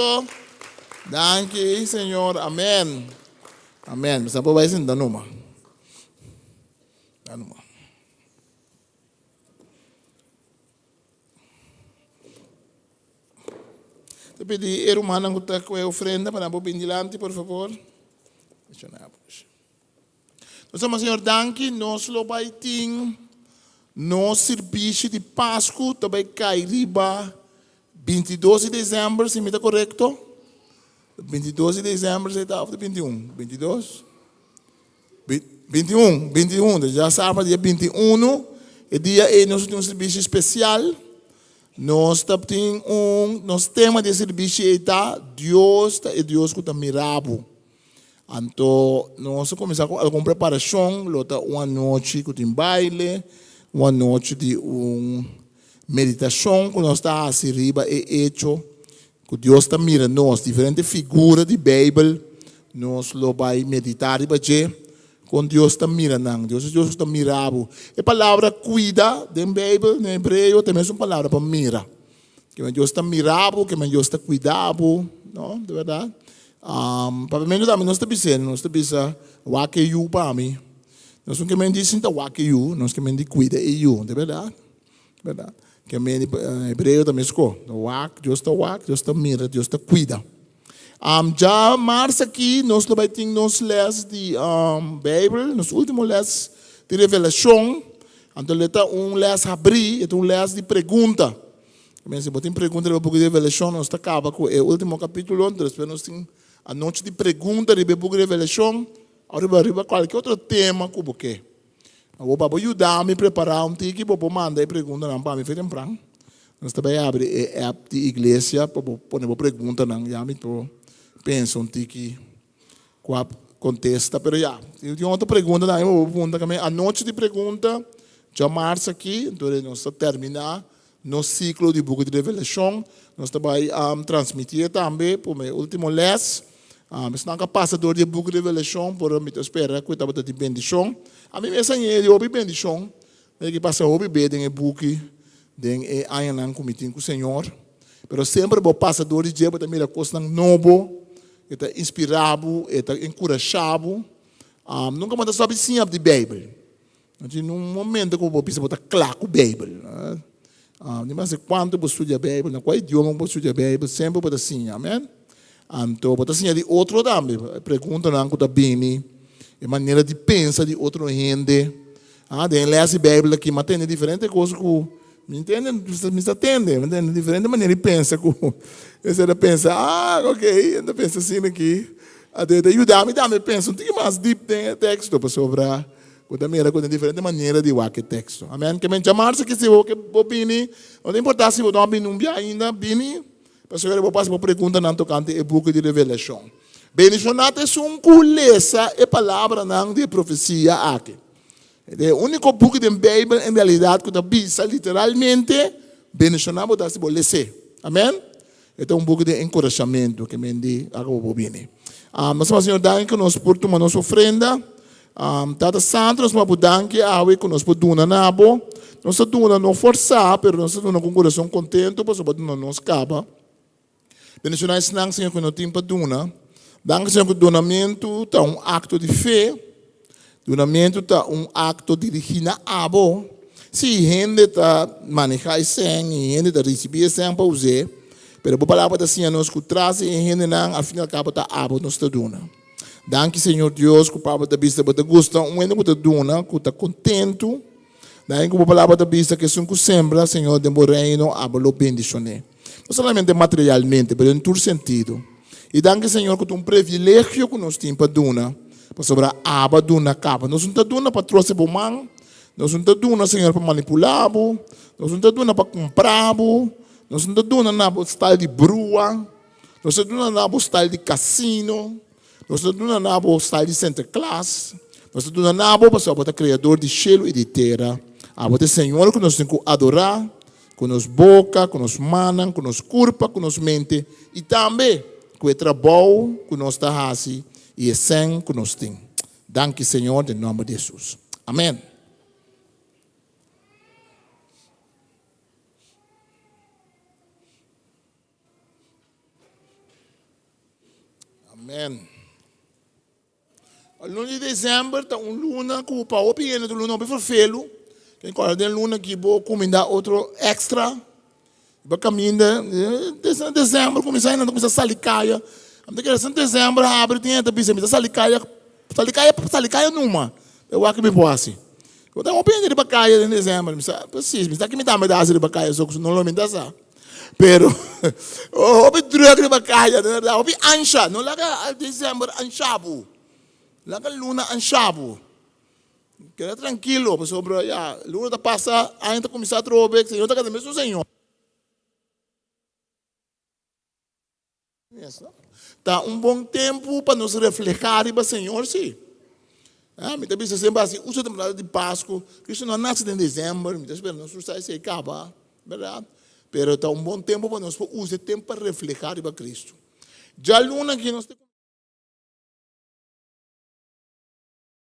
Danke, Senhor. Amém. Amém. Mas não vai ser danuma. Danuma. Te pedi, hermano, que está com a ofrenda para não pendilante, por favor. Nós estamos, Senhor, danke. Nós lo vai ter nosso serviço de Páscoa também cai riba 22 de dezembro, se me está correto? 22 de dezembro, você está 21, 22? 21, já sabe, dia 21, é dia e nós temos um serviço especial. Nós temos nosso tema de serviço é Deus é Deus que está mirado. Então, nós começamos com alguma preparação, uma noite que tem baile, uma noite de meditação, que nós está assim riba é hecho, que Deus está mirando nós, diferentes figuras de Bíblia, nós lo vai meditar riba com Deus está mirando, Deus está mirando. A palavra cuida, da Bíblia, no hebreu, também é uma palavra para mirar. Que Deus está mirando, que Deus está cuidando, não? De verdade. Para mim, nós estamos dizendo, o que eu para mim. Nós não queremos dizer o que eu, nós queremos cuida e eu, de verdade. Verdade. Que em hebreu também é o Deus está mira, Deus está cuida. Já março aqui, nós vamos ter nos les de Bíblia, nos últimos les de revelação. Então, les abrir, les de pergunta. Se você tem pergunta do book de revelação, nós acaba com o último capítulo, depois nós temos a noite de pergunta do book de revelação, arriba qualquer outro tema que você. Eu vou ajudar a me preparar tiki, vou mandar pergunta para mim, feito temprano. Nós também abrimos a app de igreja, para pôr pergunta, já me penso tiki, contesta, mas já. Eu tenho outra pergunta, a noite de pergunta, já março aqui, então nós terminar no ciclo de book de revelação, nós também transmitir também, para o meu último les, mas não é passador de book de revelação, por me esperar que eu estava de bendição. A mim me ensinei de ouvir bendição, que passa a ouvir bem em book, em ayanang comitim com o Senhor, mas sempre o passador de dia para também a coisa novo, está inspirado, está encorajado, nunca mais sabe sim de Bíblia. Num momento que eu vou precisar botar claro com a Bíblia. Não sei quanto eu estudo a Bíblia, não qual idioma eu estudo a Bíblia, sempre botar sim, amém? Então, botar sim de outro também, pergunta não que bem, a maneira de pensar de outra gente. Tem ler a Bíblia aqui, mas tem diferentes coisas que me entende, me entende, tem diferente maneira de pensar. Você pensa, ok, ainda pensa assim aqui. Até ajudar-me, também pensa, tem mais deep tem texto para sobrar. Com diferente maneira de o texto. Amém? Que me chamar-se que se você opine, não tem importância se você não opine ainda, opine, para que você possa perguntar não tocante o book de revelação. Bendicionado é um culesa e palavra não de profecia aqui. É o único book da Bíblia, em realidade, que está literalmente bendicionado da se bolese. Amém? É um book de encorajamento que me diz algo bem. Mas, Senhor, danke nós por tomar nossa ofrenda. Tata Santo, nós vamos danke a que nós podemos nabo. Nós podemos não forçar, mas nós podemos com coração contento, para podemos não escapa. Bendicionar esse nang, Senhor, que não tem para dona. Danke, Senhor, que o donamento está um acto de fé. Donamento está um acto de dirigir a abo. Se gente está manejar esse e gente está receber esse para usar, pero a palavra assim nós que traz e gente não, ao final acaba está abo nós está dona. Danke, Senhor Deus, que o palavra da vista está gosta, um ano que está dona, que está contento. Danke, que a palavra da vista que são que sembra, Senhor, de reino, abo lo bendicione. Não somente materialmente, mas em todo sentido. E danke, Senhor, que é um privilégio que nós temos para dona, para sobre a aba dona capa. Nós não estamos dona para trouxer para o man, nós não estamos dona, Senhor, para manipular, nós não estamos dona para comprar, nós não estamos dona na style de brua, nós estamos dona na style de cassino, nós estamos dona na style de Santa Claus, nós estamos dona na para sobre o Criador de céu e de terra. A você, Senhor, que nós temos que adorar, com nos boca, com nos manos, com nos corpo, com nos mente, e também com o trabalho que nós está fazendo e o sangue que nós temos. Danke, Senhor, em nome de Jesus. Amém. Amém. O luna de dezembro está luna que o pau pequeno do luna bem verfelo. Quem corre de luna que vou comida outro extra. Vai caminhar dezembro começa a salicaia. Em dezembro abre tem a bisa salicaia numa. Eu acho que me posso. Eu tenho uma opinião de bacaia em dezembro, preciso, está que me dá medalha de bacaia só que não lo me dá sa. Pero o droga de bacaia, o ancha, não laga dezembro anchabu. Laga luna anchabu. Queda tranquilo, sobre a luna da passa, ainda começar a trocar, Senhor está cada mesmo Senhor. Tá um bom tempo para nos refletir para o Senhor, sim. Me também sempre assim, usa a temporada de Páscoa, Cristo não nasce em dezembro, me espera, não sai se acaba, verdade? Pero tá um bom tempo para nós usar tempo para refletir para Cristo. Já a luna que nós temos